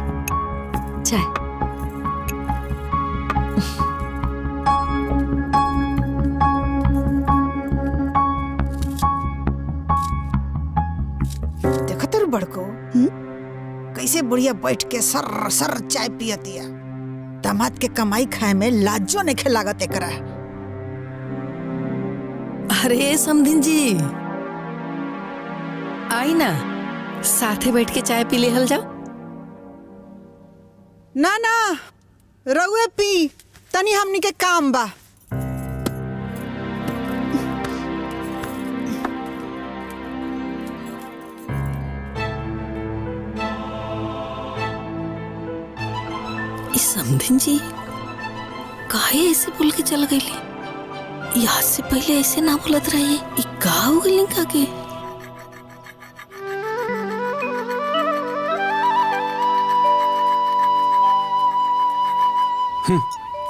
चाय। देखो तर बड़को, कैसे बुढ़िया बैठ के सर सर चाय पियतिया। दामाद के कमाई खाए में लाजो नहीं लागत एकरा। अरे समधिन जी, आई ना, साथे बैठ के चाय पी ले हल जाओ। ना ना, रउए पी, तनी हमनी के काम बा। समधिन जी काहे ऐसे बोल के चल गई? यहाँ से पहले ऐसे ना बोलत रहे। का हो गई का के?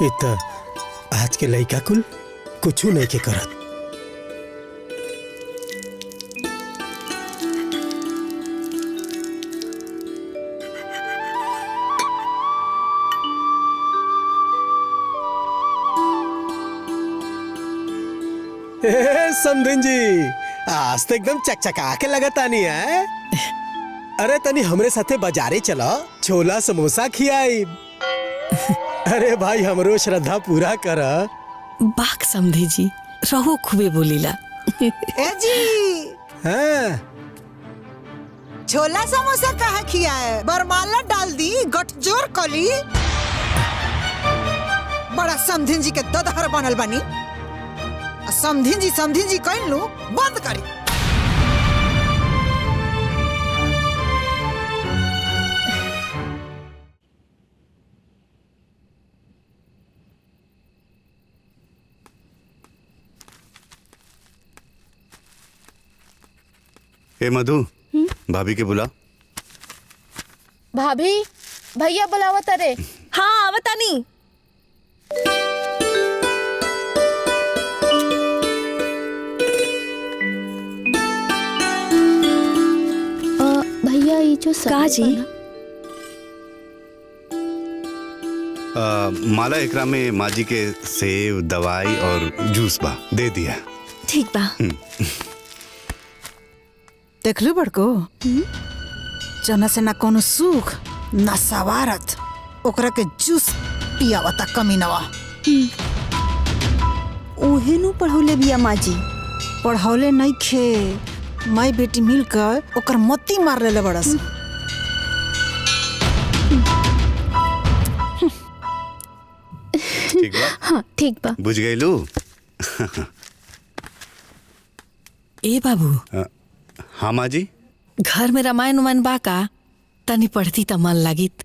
इत आज के लड़का कुल कुछ नहीं के करत। समधिन जी, आज तो एकदम चकचका के लगता नहीं है। अरे तनी हमरे साथे बाजारे चला, छोला समोसा खियाई। अरे भाई, हमरो श्रद्धा पूरा कर। बाक समधी जी, रहो खूबे बोलीला। ए जी, हाँ, छोला समोसा कहा खियाए, बरमाला डाल दी, गठजोर कली। बड़ा समधिन जी के ददहर बनल बनी। समधिन जी कह लू, बंद करी। ए मधु, भाभी के बुला। भाभी, भैया बुलावत रे। हाँ, आवतानी। भैया ये जो का जी? माला एकरा में माँ जी के सेव, दवाई और जूस बा, दे दिया। ठीक बा। देख लू बड़को, जना से ना कोनो सुख ना सवारत, ओकरा के जूस पियावता कमीनवा। उहे नु पढ़ौले बिया माँ जी। पढ़ौले नहीं खे, माई बेटी मिलकर ओकर मोती मार लेले बड़स। ठीक बा? हाँ ठीक बा। बुझ गई लू? ए बाबू, हाँ माँ जी। घर में रामायण उमायण बा का? तनी पढ़ती त मन लागित।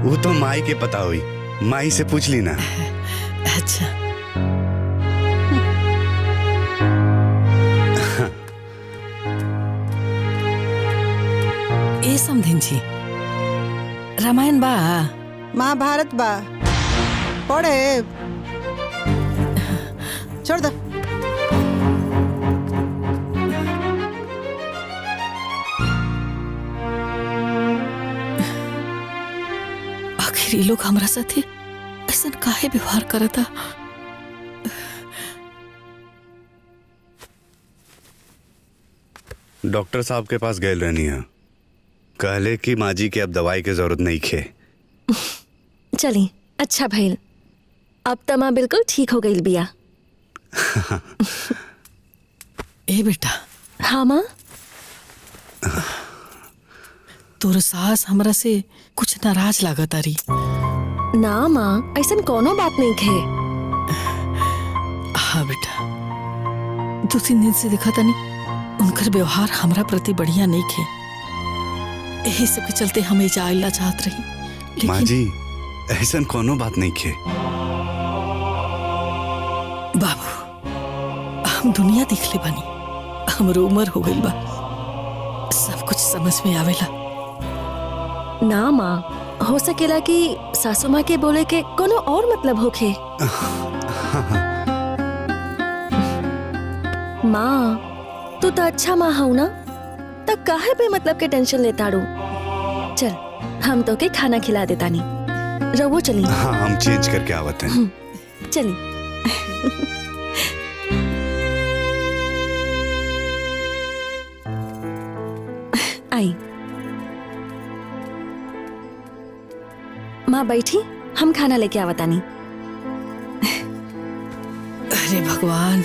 वो तो माई के पता हुई, माई से पूछ ली ना। अच्छा। ए समधिन जी, रामायण बा? महाभारत बा, पढ़े छोड़ दो। आखिर ये लोग हमरा साथे ऐसा काहे व्यवहार करता? डॉक्टर साहब के पास गए रहनी है, कहले कि माँ जी के अब दवाई की जरूरत नहीं खे। चली अच्छा भइल, अब त माँ बिल्कुल ठीक हो गई बिया। ए बेटा। हाँ माँ। तोर सास हमरा से कुछ नाराज लागत आरी। ना माँ, ऐसा कोनो बात नहीं खे। हाँ बेटा, 2-3 दिन से देखा तनी उनकर व्यवहार हमरा प्रति बढ़िया नहीं खे। यही सब के चलते हम एजा आइला चाहत रही। माँ जी ऐसा कोनो बात नहीं खे। बाबू, हम दुनिया देख ले बानी, हमरो उम्र हो गई बा, सब कुछ समझ में आवेला। ना माँ, हो सकेला कि सासू माँ के बोले के कोनो और मतलब होखे। माँ, तू तो अच्छा माँ हूँ ना, तब काहे पे मतलब के टेंशन लेता रू। चल हम तो के खाना खिला देता नहीं, रहो चली। हाँ हम चेंज करके आवत हैं। चली। आई माँ बैठी, हम खाना लेके आवता नहीं। अरे भगवान,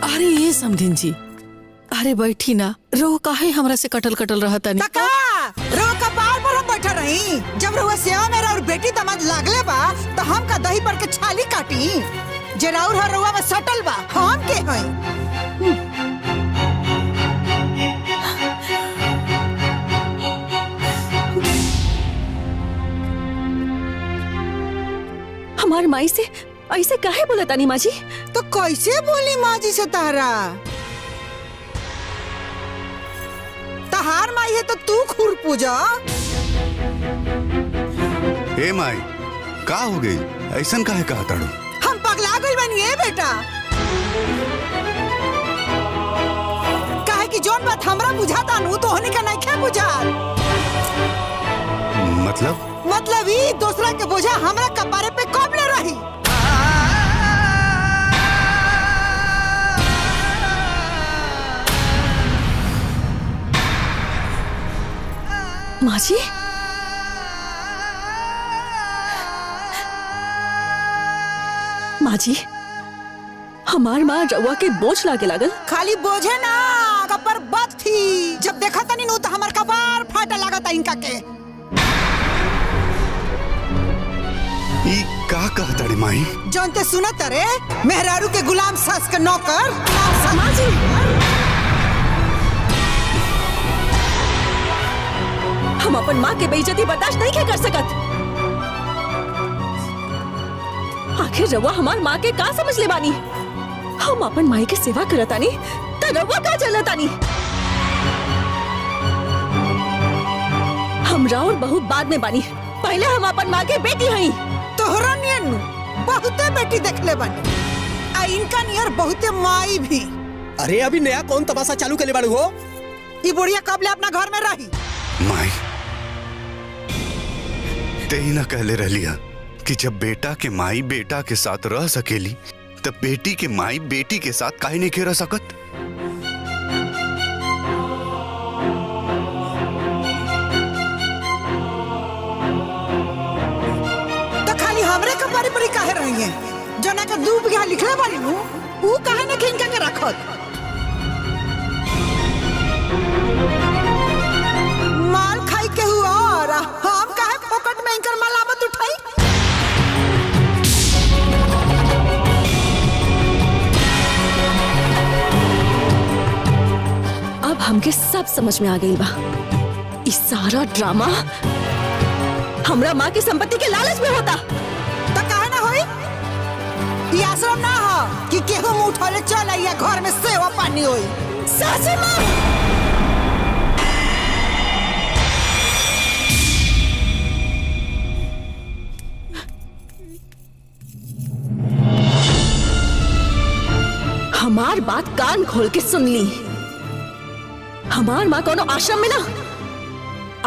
अरे ये समधिन जी, अरे बैठी ना, रो काहे हमरा से कटल कटल रहा तनी। तका रो कपार पर हम बैठा रही, जब रुआ सेवा मेरा और बेटी दमाद लागले बा तो हम का दही पर के छाली काटी, जे राउर हर रुआ में सटल बा, हम के हई। हमार माई से ऐसे काहे बोला तानी माँ जी? तो कैसे बोली माँ जी से तारा? तहार माई है तो तू खुर पूजा। ए माई का हो गई, ऐसा काहे कहा ताड़ू? हम पगला गइल बानी ए बेटा, काहे कि जोन बात हमरा बुझाता नु तो होनी का नहीं खे बुझात। मतलब ई दूसरा के बोझा हमरा कपारे पे कब ले रही। माँ जी, माँ जी, हमार माँ रउआ के बोझ लागे लागल। खाली बोझे ना, कपर बद थी। जब देखा तनी नु तो हमार कपार फाटा लागता इनका के। ई का कहता रे माई? जानते सुनत रे, मेहरारू के गुलाम सास के नौकर। माँ जी, हम अपन माँ के बेइज्जती बर्दाश्त नहीं के कर सकत। आखिर रउआ हमार माँ के का समझ ले बानी? हम अपन माई के सेवा करतानी त रउआ का चलतानी? हम राउर बहुत बाद में बानी, पहले हम अपन माँ के बेटी हई। तोहरा नियन बहुते बेटी देखले बानी, आ इनका नियर बहुते माई भी। अरे अभी नया कौन तमाशा चालू करे बाड़ू हो? ई बुढ़िया कब ले अपना घर में रही? माई ते ही ना कहले रहलिया कि जब बेटा के माई बेटा के साथ रह सकेली तब बेटी के माई बेटी के साथ काहे नहीं के रह सकत? तो खाली हमरे कपारी परी काहे रही है? जना का 2 बीघा लिखले बानी नु, ऊ काहे न खिनका के रखत? माल खाई के हुआ और हम काहे हमके सब समझ में आ गई बा। इस सारा ड्रामा हमरा माँ की संपत्ति के लालच में होता। तो काहे ना होई? ये आश्रम ना हो कि केहू मुंह उठौले चल आइया घर में सेवा पानी होई। सासू माँ, हमार बात कान खोल के सुन ली। हमार माँ कोनो आश्रम में ना,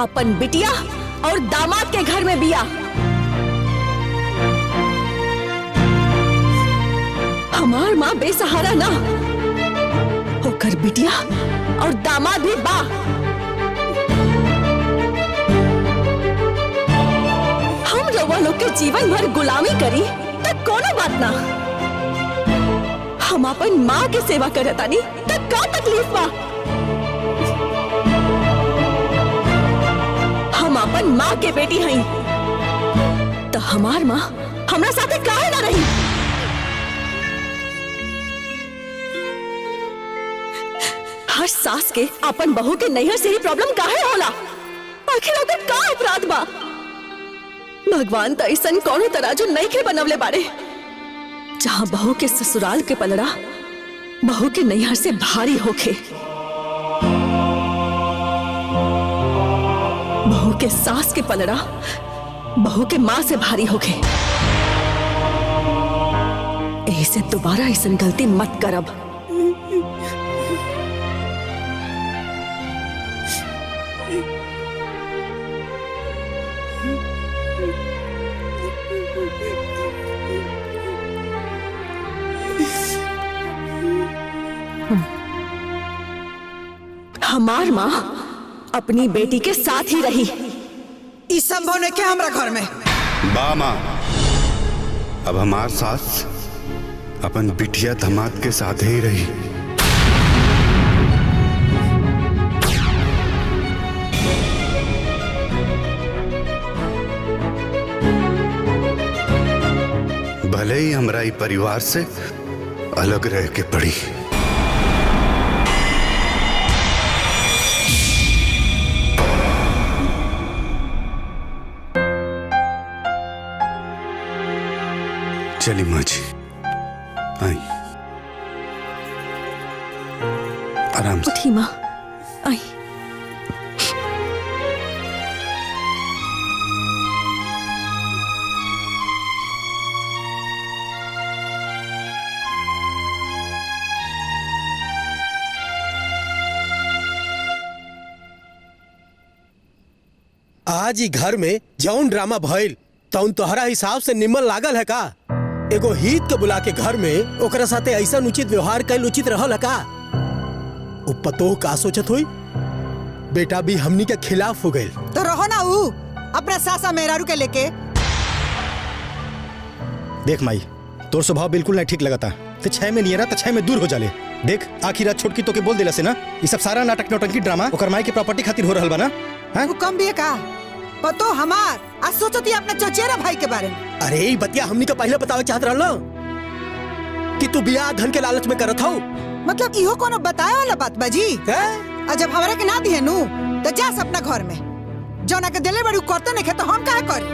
अपन बिटिया और दामाद के घर में बिया। हमार माँ बेसहारा ना, होकर बिटिया और दामाद भी बा। हम रउआ लोग के जीवन भर गुलामी करी तब कोनो बात ना। हम अपन माँ के सेवा करतानी तब का तकलीफ बा? हम अपन माँ के बेटी हई, तो हमार माँ हमरा साथे काहे ना रही? हर सास के अपन बहू के नैहर से ही प्रॉब्लम काहे होला? आखिर ओकर का अपराध बा? भगवान तो ऐसा कोनो तराजू नहीं के बनवले बारे जहाँ बहू के ससुराल के पलड़ा बहू के नैहर से भारी होखे, बहू के सास के पलड़ा बहू के माँ से भारी होखे। ऐसे दोबारा ऐसा गलती मत करब। हमार माँ अपनी बेटी के साथ ही रही। इस संभव नहीं के हमरा घर में। बा माँ, अब हमार सास अपन बिटिया दामाद के साथ ही रही। भले ही हमरा ई परिवार से अलग रह के पड़ी। चली माँ जी, आई आराम से। उठी माँ, आई। आज ही घर में जौन ड्रामा भइल तौन तोहरा हिसाब से निमन लागल है का? एगो हित के बुला के घर में ओकरा साथे ऐसा उचित व्यवहार कैल उचित रहल है का? उ पतोह का सोचत हुई? बेटा भी हमनी के खिलाफ हो गई। तो रहो ना ऊ अपना सासा मेहरारू के लेके। देख माई, तोर स्वभाव बिल्कुल नहीं ठीक लगता। ते 6 में नहीं रहा तो 6 में दूर हो जाले। देख आखिर रात छोटकी तो के बोल दिला से ना, ये सब सारा नाटक नौटंकी ड्रामा ओकर माई के प्रॉपर्टी खातिर हो रहल बा ना। हां तू कम भी है का? पतो हमार आज सोचती अपने चचेरा भाई के बारे में। अरे ई बतिया हमनी के पहले बतावे चाहत रहल कि तू बियाह धन के लालच में करत हौ। मतलब इहो कोनो बताए वाला बात बाजी? और जब हमरा के ना दिए नु तो जा अपना घर में जौना के दिले बड़ी करते नहीं खे तो हम काहे करी?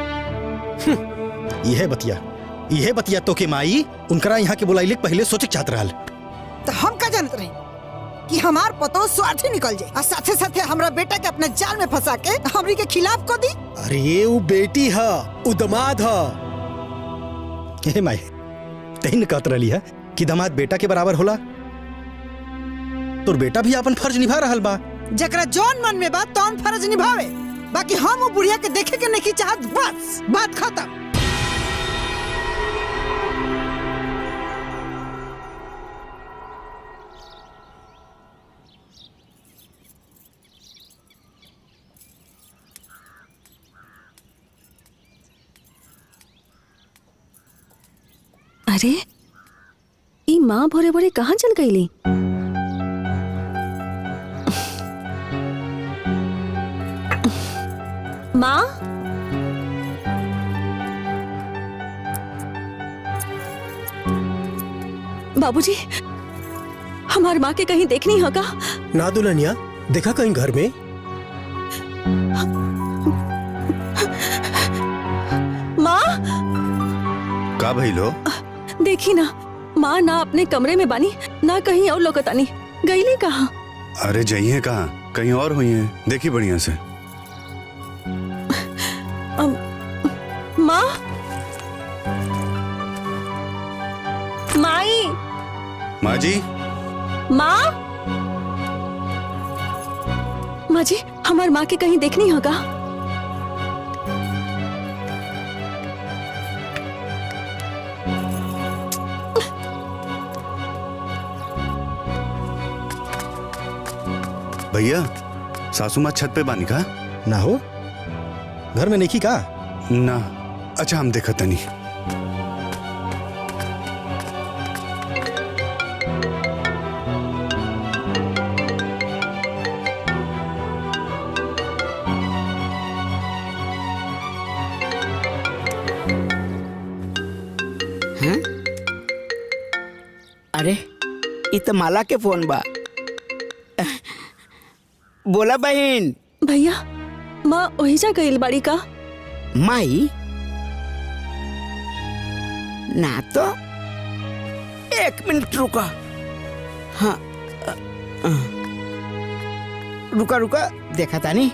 यह बतिया तो के माई उनकरा यहाँ के बुलाइले पहले सोचे चाहत रहल। तो हम का जानत रही कि हमार पतो स्वार्थी निकल जाए और साथे साथे हमरा बेटा के अपने जाल में फंसा के हमरी के खिलाफ को दी। अरे वो बेटी है, वो दामाद है। हे माई, तही न कहत रहली है कि दामाद बेटा के बराबर होला। तोर बेटा भी अपन फर्ज निभा रहल बा। जकरा जौन मन में बात तौन फर्ज निभावे, बाकी हम वो बुढ़िया के देखे के नहीं चाहत। बस बात खत्म। अरे ई माँ भोरे भोरे कहाँ चल गईली? माँ, बाबूजी, हमार माँ के कहीं देखनी होगा? ना दुल्हनिया, देखा कहीं घर में? माँ का भइलो? देखी ना, माँ ना अपने कमरे में बानी ना कहीं और लोकतानी। गईली कहाँ? अरे जाइए कहाँ, कहीं और हुई है, देखी बढ़िया से। माँ, माई, माँ जी, माँ, माँ जी, हमार माँ के कहीं देखनी होगा। भैया सासू माँ छत पे बानी का? ना हो, घर में नहीं का? ना। अच्छा हम देखा तनी। हैं? अरे इ त माला के फोन बा। बोला बहन। भैया, माँ वही जा गईल बाड़ी का? माई ना तो, एक मिनट रुका। हाँ रुका रुका, देखा था नहीं।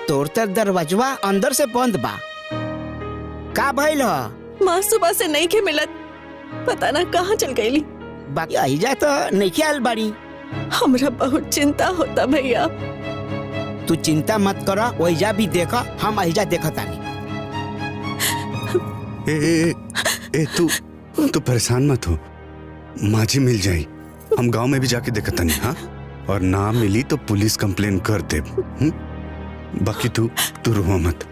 तोर तक दरवाजवा अंदर से बंद बा। का भइल ह? माँ सुबह से नहीं के मिलत, पता ना कहाँ चल गईली। बाकी अहिजा तो नहीं ख्याल बाड़ी। हमरा बहुत चिंता होता भैया। तू चिंता मत करा, वहीजा भी देखा, हम अहिजा देखा तानी। ए तू परेशान मत हो, माँ जी मिल जाई। हम गांव में भी जाके देखा तनी। हाँ, और ना मिली तो पुलिस कंप्लेन कर दे। बाकी तू रोवा मत,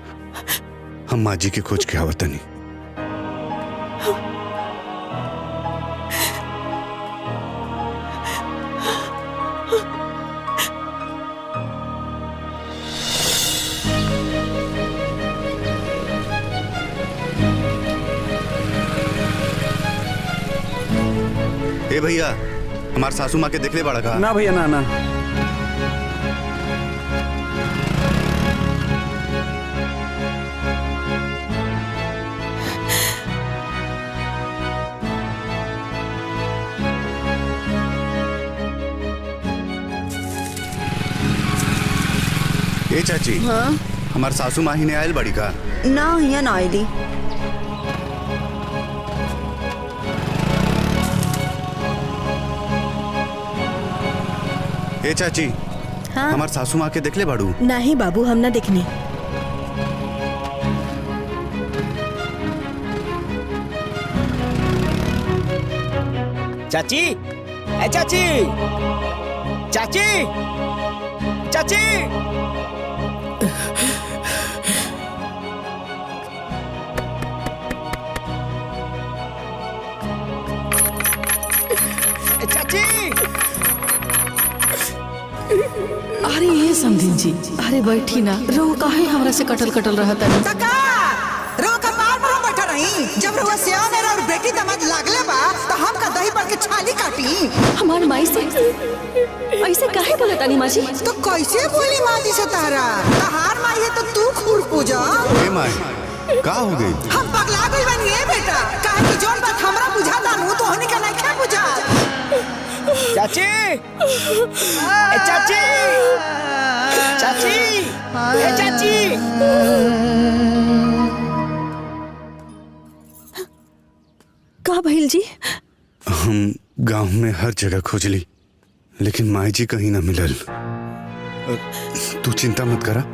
हम माँ जी के खोज के आवत तनी। ए भैया, हमार सासू माँ के देख ले बड़ा का? ना भैया, ना ना। ए चाची, हाँ? हमार सासू माँ ही ने आयल बड़ी का? ना यहाँ ना आईली। ए चाची, हाँ? हमार सासू माँ के देख ले बाड़ू? नहीं बाबू, हम ना देखनी। चाची, ए चाची, चाची, चाची। चाची। अरे ये समधिन जी, अरे बैठी ना, रो काहे हमरा से कटल कटल रहा तनी। रो का पार पर हम बैठा रही। जब रुआ सेवा मेरा और बेटी दामाद लागले बा तो हम का दही पर के छाली काटी। हमार माई से ऐसे काहे बोले तानी माँ जी? तो कैसे बोली माँ जी से तारा? तहार माई है तो तू खूर पूजा। ए माई, का हो गई? हम पगला गई बनी है बेटा। काहे कि जोन बात हमरा बुझाता नु तो होने का नहीं क्या बुझा। चाची, ए चाची, चाची, ए चाची। का भइल जी? हम गांव में हर जगह खोज ली, लेकिन माई जी कहीं ना मिलल। तू चिंता मत करा,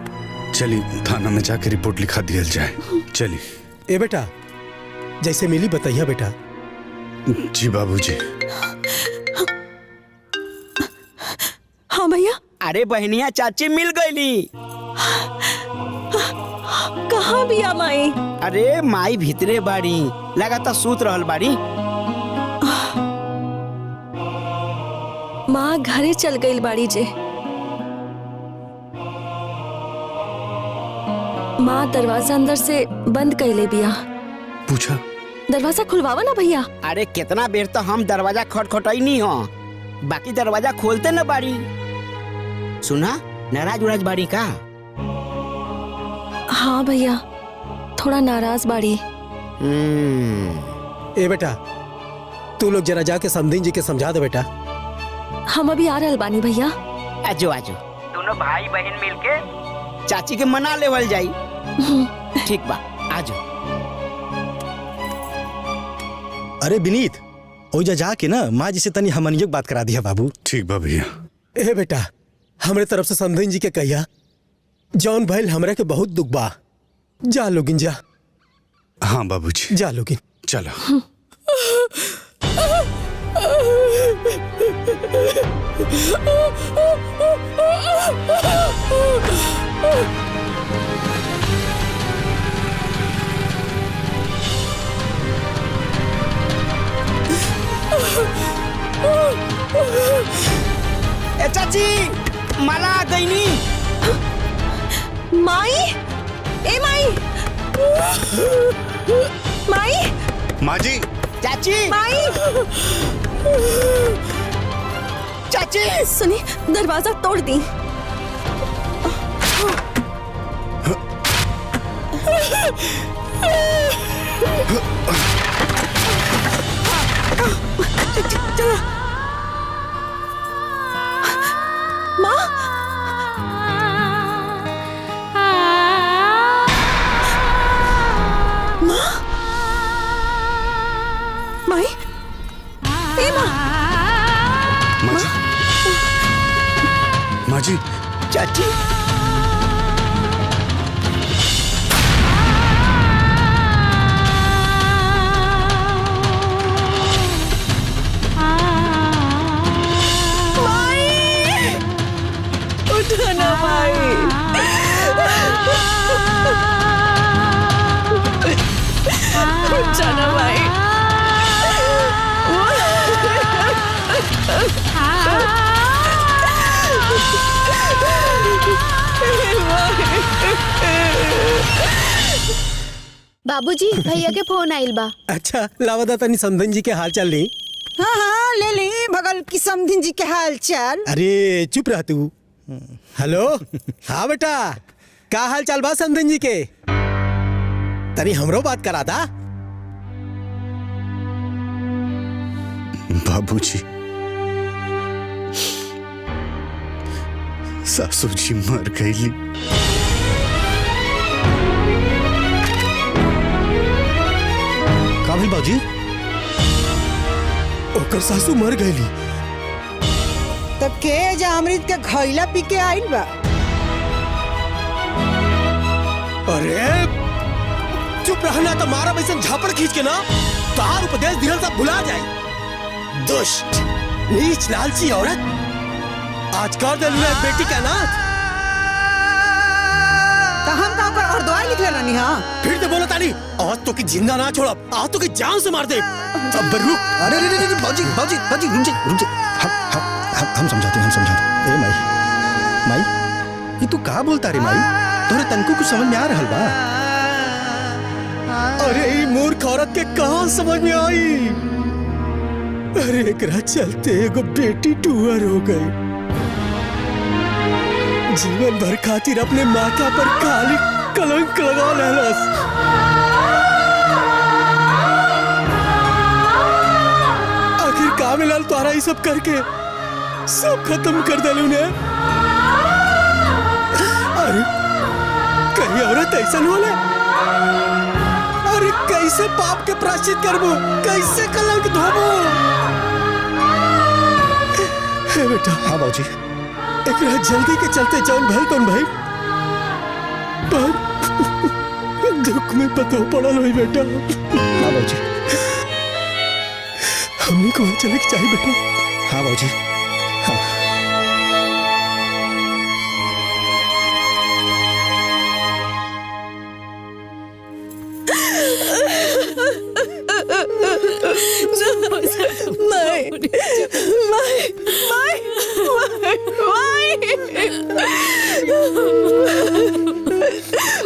चली थाना में जाके रिपोर्ट लिखा दिया जाए। चली। ए बेटा, जैसे मिली बताइए बेटा। जी बाबूजी। हाँ भैया। अरे बहनिया, चाची मिल गईली। कहाँ बिया माई? अरे माई भीतरे बाड़ी, लगातार सूत रहल बाड़ी। माँ घरे चल गई बाड़ी जे। माँ दरवाजा अंदर से बंद कर ले बिया। पूछा? दरवाजा खुलवावा ना भैया। अरे कितना बेर तो हम दरवाजा खटखटाई नहीं हो, बाकी दरवाजा खोलते न बाड़ी। सुना, नाराज उराज बाड़ी का? हाँ भैया, थोड़ा नाराज बाड़ी। ए बेटा, तू लोग जरा जाके समधिन जी के समझा दे बेटा। हम अभी आ रहल बानी भैया। आजो आजो, दोनों भाई बहन मिलके चाची के मना लेवल जाई। ठीक बा, आजो। अरे विनीत, ओजा जाके ना माँ जी से तनी हमनियों बात करा दिया बाबू। ठीक बा भैया। ए बेटा, हमरे तरफ से समधिन जी के कहिया जौन भइल हमरा के बहुत दुख बा। जा लोगिन जा। हाँ बाबूजी, जा लोगिन। चलो। ए चाची, माला दैनी। माई, ए माई, माई, माँ जी। चाची, माई, चाची, सुनी, दरवाजा तोड़ दी। माँ, माँ, माई, ए माँ, माँ जी। चाची, उठो ना माई। उठो ना माई। बाबूजी, भैया के फोन आइल बा। अच्छा, लावदा तनी समधिन जी के हाल चाल ली। हाँ हाँ, ले ली भगल की समधिन जी के हाल चाल। अरे चुप रह तू। हेलो। हाँ बेटा, का हाल चाल बा समधिन जी के? तनी हमरो बात करा था। बाबूजी, सासू जी मर गईली। का भइल बाबूजी? ओकर सासू मर गईली। तब के जा अमृत के खैला पी के आइल बा। अरे चुप रहना तो मारा वैसे झापड़ खींच के ना तार उपदेश दिहल सब भुला जाए। दुष्ट, नीच, लालची औरत आज कर दे बेटी का नाथ। तो हम का ऊपर और दुआ लिख लेना नहीं। हाँ, फिर तो बोला ताली, आज तो की जिंदा ना छोड़ा, आज तो की जान से मार दे। अब रुक। अरे रे रे रे, बाबूजी बाबूजी बाबूजी, रुक जा। हम समझाते हैं, हम समझाते। ए माई, माई, ये तू का बोलता रे माई? तोरे तनको कुछ समझ में आ रहल बा? अरे ये मूर्ख औरत के कहाँ समझ में आई? अरे एकरा चलते एगो बेटी टूअर हो गई। जीवन भर खातिर अपने माथा पर काली कलंक लगा लेलस। आखिर का मिलल तोरा ये सब करके? सब खत्म कर दिलू ने। अरे कहीं औरत ऐसा होला? अरे कैसे पाप के प्रायश्चित करबो? कैसे कलंक धोबो? हे बेटा। हाँ बाबूजी। एकरा जल्दी के चलते जौन भइल तौन भइल, पर दुख में पतो पड़ल होई बेटा। हाँ बाबूजी। हमनी को वहाँ चले के चाहिए बेटा। हाँ बाबूजी। हाँ।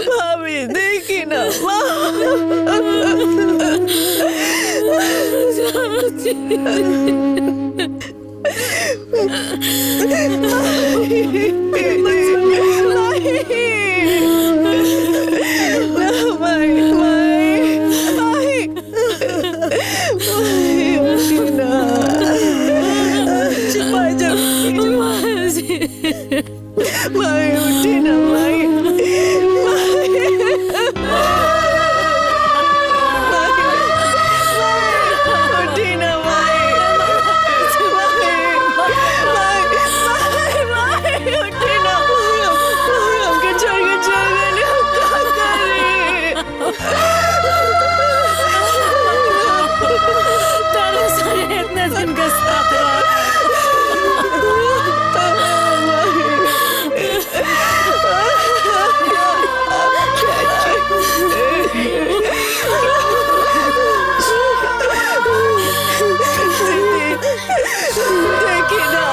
भाभी तेरे सारे इतने दिन के साथ रहा। देखी ना,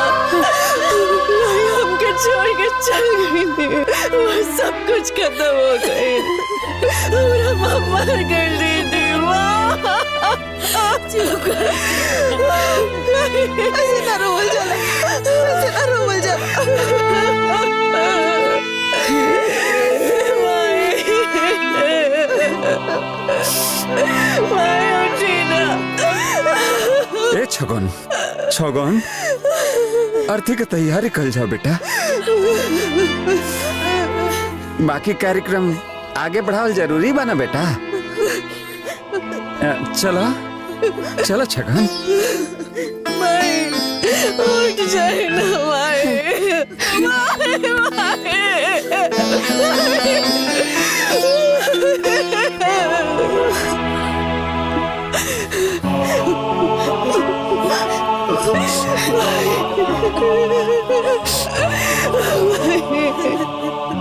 हमके छोड़ के चल गई, वो सब कुछ खत्म हो गए, पूरा मम्मा कर दी थी। ऐसे ना रोल जाला, ऐसे ना रोल जाला। ए छगन छगन अर्थी के तैयारी कर जाओ बेटा। बाकी कार्यक्रम आगे बढ़ावल जरूरी बना बेटा। चलो चलो छगन। उठ जाए ना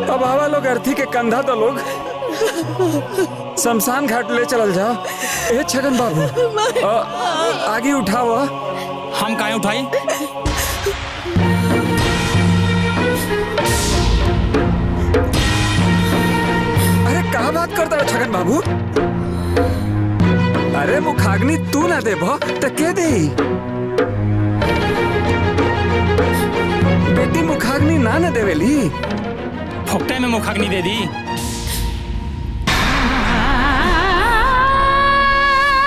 अब आवा लोग अर्थी के कंधा तो लोग शमशान घाट ले चल जाओ। ए छगन बाबू आगे उठाओ। हम काहे उठाई? अरे कहा बात करता है छगन बाबू? अरे मुखाग्नि तू ना देबो तो के दे? बेटी मुखाग्नि ना देवेली। फोकटे में मुखाग्नि दे दी।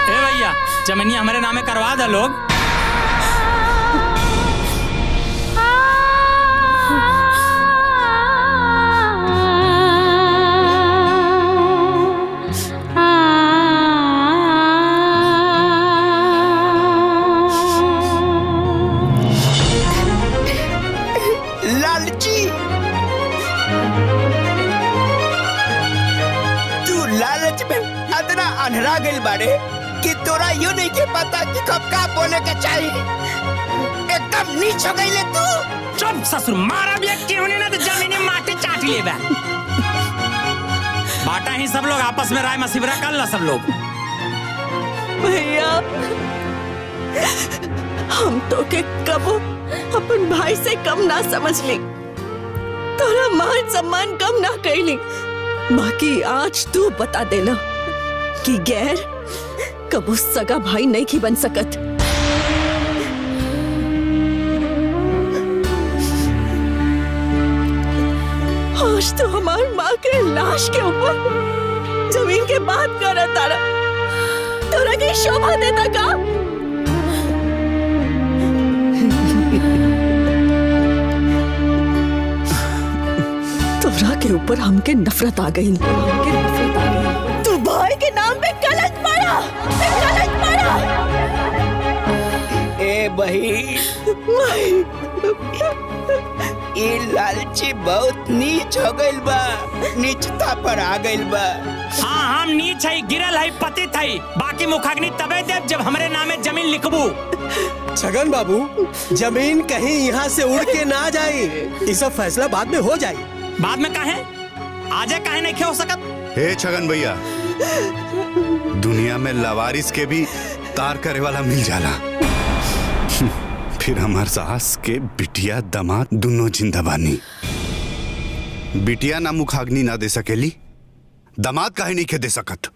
ए भैया जमीनी हमारे नामे करवा दे लोग। लालची तू लालच में इतना अंधरा गइल बाड़े कि तोरा यूं नहीं के पता कि कब का बोले के चाहिए। एकदम नीच हो गइले तू। चुप ससुर, मारा भी क्यों नहीं ना तो जमीनी माटी चाट लेबा। बाटा ही सब लोग आपस में राय मशविरा कर ला सब लोग। भैया हम तो के कबो अपन भाई से कम ना समझ ली, तोरा मान सम्मान कम ना कैली। बाकी आज तू बता देना कि गैर कबो सगा भाई नहीं की बन सकत। आज तो हमार माँ के लाश के ऊपर जमीन के बात कर तारा, तोरा की शोभा देता का? तोरा के ऊपर हमके नफरत आ गई। तू भाई के नाम पे कलंक पड़ा, कलंक पड़ा। ए बहिन ये लालची बहुत नीच हो गइल बा, नीचता पर आ गइल बा। हाँ हम नीच है, गिरल है, पतित है। बाकी मुखाग्नि तबे देव जब हमरे नामे जमीन लिखबू। छगन बाबू जमीन कहीं यहाँ से उड़ के ना जाए, ये सब फैसला बाद में हो जाए। बाद में काहे? आजे काहे नहीं हो सकत? हे छगन भैया, दुनिया में लवारिस के भी तार करे वाला मिल जाला। फिर हमार सास के बिटिया दामाद दोनों जिंदा बानी। बिटिया ना मुखाग्नि ना दे सकेली, दामाद काहे नहीं के दे सकत?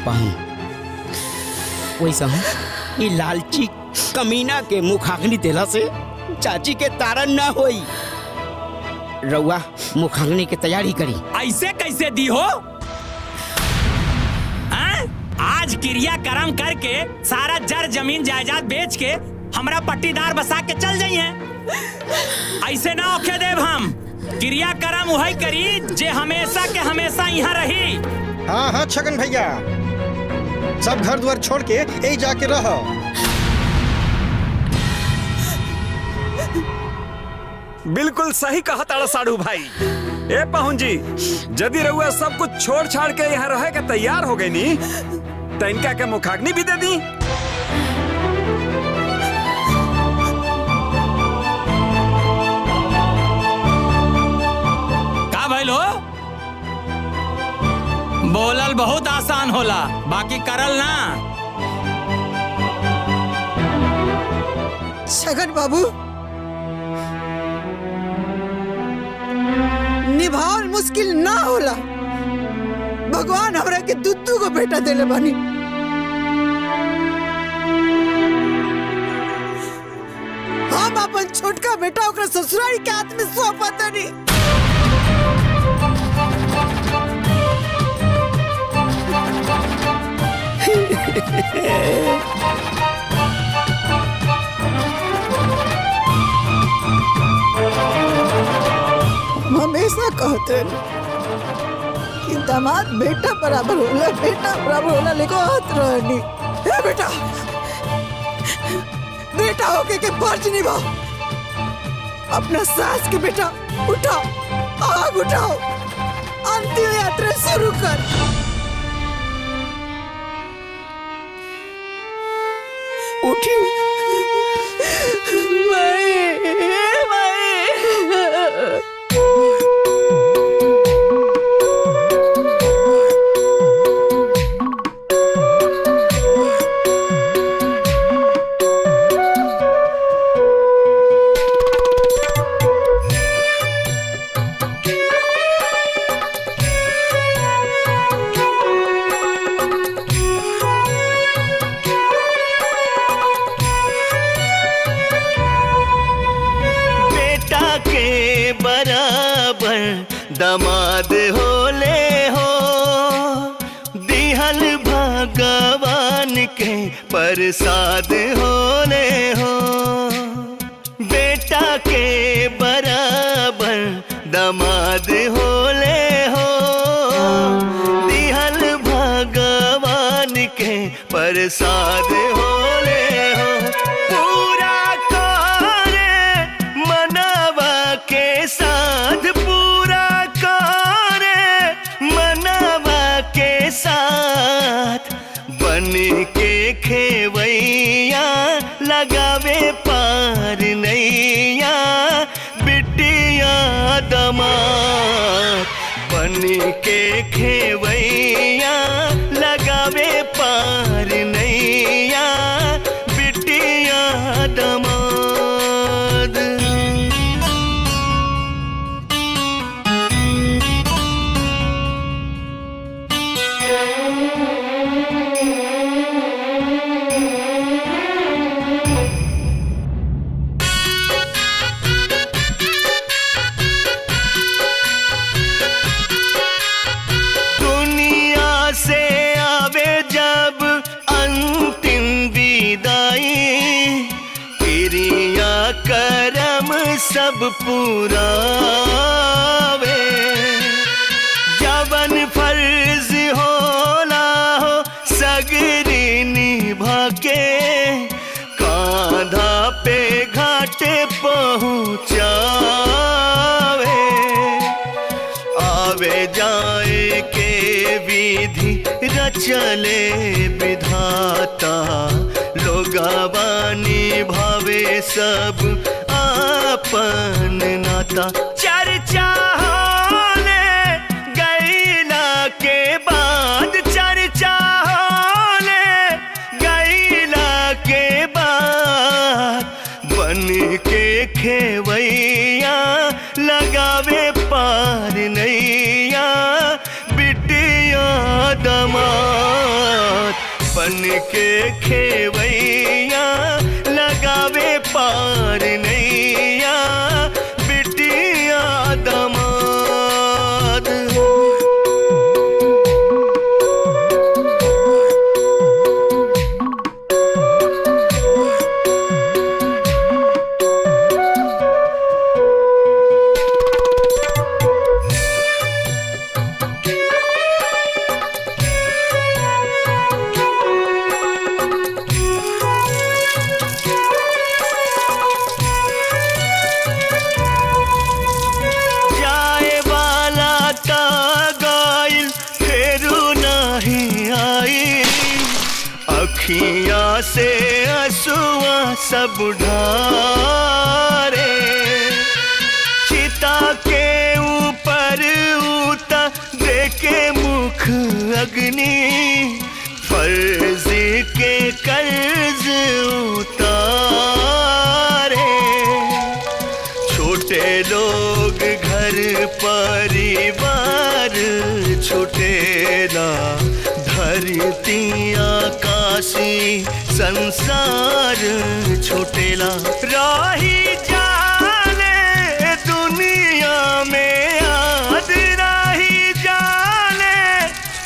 पाऊं वैसा हूँ ये लालची कमीना के मुखाग्नि देला से चाची के तारण ना होई। रउआ मुखाग्नि की तैयारी करी। ऐसे कैसे दी हो? आज क्रियाक्रम करके सारा जर जमीन जायदाद बेच के हमरा पट्टीदार बसा के चल जाइए। ऐसे ना औखे देव हम। क्रियाक्रम वही करी जे हमेशा के हमेशा यहाँ रही। हाँ हाँ छगन भैया, सब घर द्वार छोड़ के यही जाके रहो। बिल्कुल सही कहा ताड़ा साड़ू भाई। ए पहुन जी, यदि रउआ सब कुछ छोड़ छाड़ के यहाँ रहे के तैयार हो गई नी तो इनका के मुखाग्नि भी दे दी। का भइलो? बोलल बहुत आसान होला, बाकी करल ना। छगन बाबू, निभावल मुश्किल ना होला। भगवान हमरा के दुद्दू को बेटा देले बानी। हम अपन छोटका बेटा ओकरा ससुरारी के हाथ में सौंपा तनी। हमेशा कहते कि दामाद बेटा बराबर होला, बेटा बराबर होला, लेकिन हाथ रहनी। ए बेटा, बेटा होके के फर्ज निभाओ। अपना सास के बेटा उठाओ, आग उठाओ, अंतिम यात्रा शुरू कर। उठी दामाद होले हो, दिहल भगवान के प्रसाद होले हो। बेटा के बराबर दामाद होले हो, दिहल भगवान के प्रसाद होले हो। पूरा करे मनावा के साथ, बन के खेवैया लगावे पार नैया, बिटिया दमाद। बन के खेवैया लगावे पार नैया, बिटिया दमाद। सब पुरावे, जवन फर्ज होला हो सगरी निभा के, कांधा पे घाटे पहुँचावे। आवे जाए के विधि रचले विधाता, लोगावानी भावे सब अपन नाता। चर्चा होले गईला के बाद, चर्चा होले गईला के बाद, बन के खेवैया लगावे पार नैया, बिटिया दमाद। के खेवैया लगावे पार नैया बिटिया दमाद। अखियाँ से आंसुआ सब ढारे चिता के ऊपर उता देके मुख अग्नि फर्ज के कर्ज उतारे। छोटे लोग घर परिवार छुटेला धरती आकाशी संसार छुटेला। राही जाने दुनिया में याद राही जाने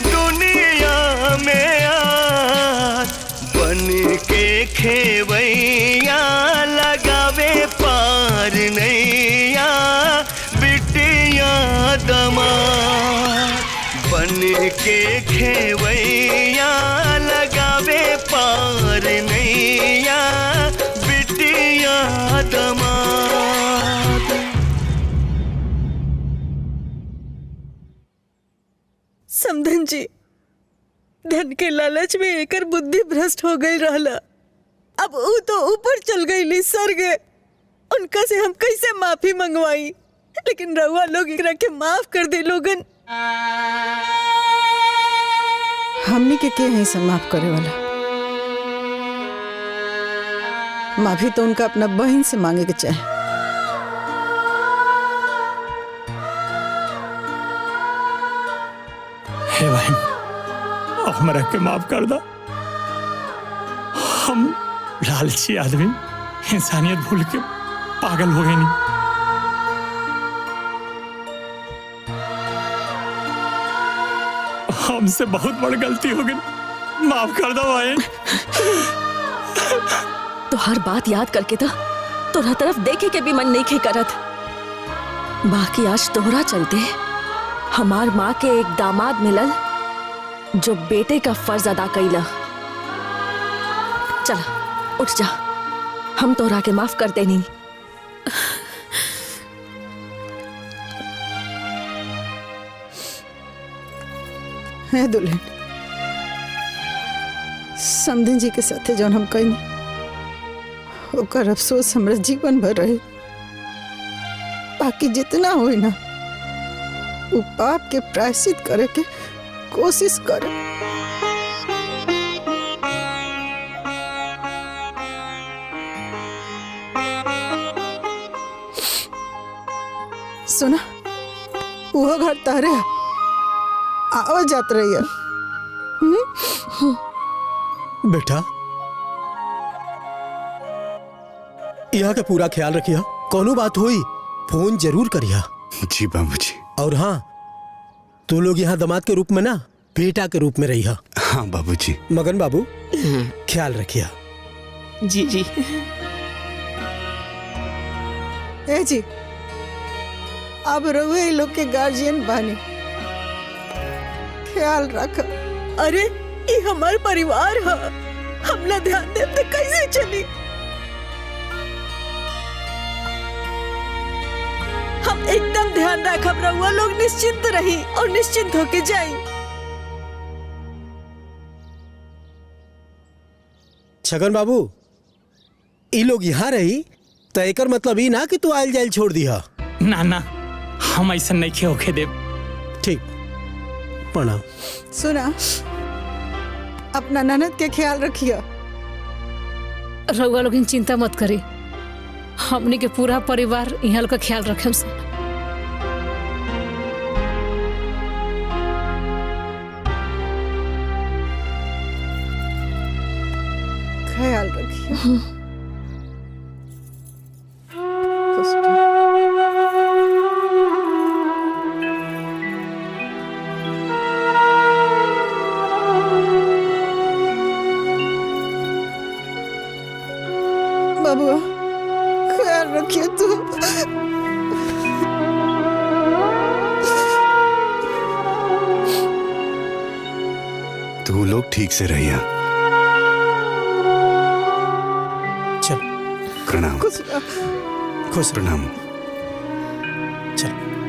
दुनिया में याद बन के खेवैया लगावे पार नैया बिटिया दमाद। बन के खेवैया लगावे पार नैया बिटिया दमाद। समधन जी, धन के लालच में एकर बुद्धि भ्रष्ट हो गई रहला। अब वो तो ऊपर चल गई ली स्वर्ग। उनका से हम कैसे माफी मंगवाई, लेकिन रउआ लोग एकरा के माफ कर दे लोगन। हमनी के है सब माफ करे वाला। माफी तो उनका अपना बहन से मांगे के चाहे। हे बहन, हमरा के माफ कर दो। हम लालची आदमी इंसानियत भूल के पागल हो गए नहीं। हमसे बहुत बड़ी गलती हो गई, माफ कर दो भाई। तो हर बात याद करके तो तोरा तरफ देखे के भी मन नहीं खे करत। बाकी आज तोहरा चलते हमार माँ के एक दामाद मिलल जो बेटे का फर्ज अदा कैला। चला उठ जा, हम तोहरा के माफ कर देनी। है दुल्हन, समधन जी के साथे जौन हम कहीं ओकर अफसोस हमरा जीवन भर रहे। बाकी जितना होई ना वो पाप के प्रायश्चित करे के कोशिश करे। सुना, वो घर तारे आओ जात रही है। बेटा, यहाँ का पूरा ख्याल रखिया। कोनो बात हुई फोन जरूर करिया। जी बाबूजी। और हाँ, तू लोग यहाँ दामाद के रूप में ना बेटा के रूप में रहिया। हाँ बाबूजी। मगन बाबू ख्याल रखिया। जी जी। ए जी, अब रहुए लोग के गार्जियन बानी, ख्याल रख। अरे ये हमार परिवार है, हमला ध्यान दे तो कैसे चली। हम एकदम ध्यान रखब, रहुआ लोग निश्चिंत रही और निश्चिंत होके जाई। छगन बाबू, ये लोग यहाँ रही तो एकर मतलब ही ना कि तू आयल जायल छोड़ दिया। ना ना, हम ऐसा नहीं खे होके देव। ठीक, प्रणाम। सुना, अपना ननद के ख्याल रखिए। रउआ लोग चिंता मत करी, हमनी के पूरा परिवार यहाँ लोग का ख्याल रखे। ख्याल रखिए। बाबू ख्याल रखिए तू। तू लोग ठीक से रहिया। चल प्रणाम। खुश रह। खुश प्रणाम। चल।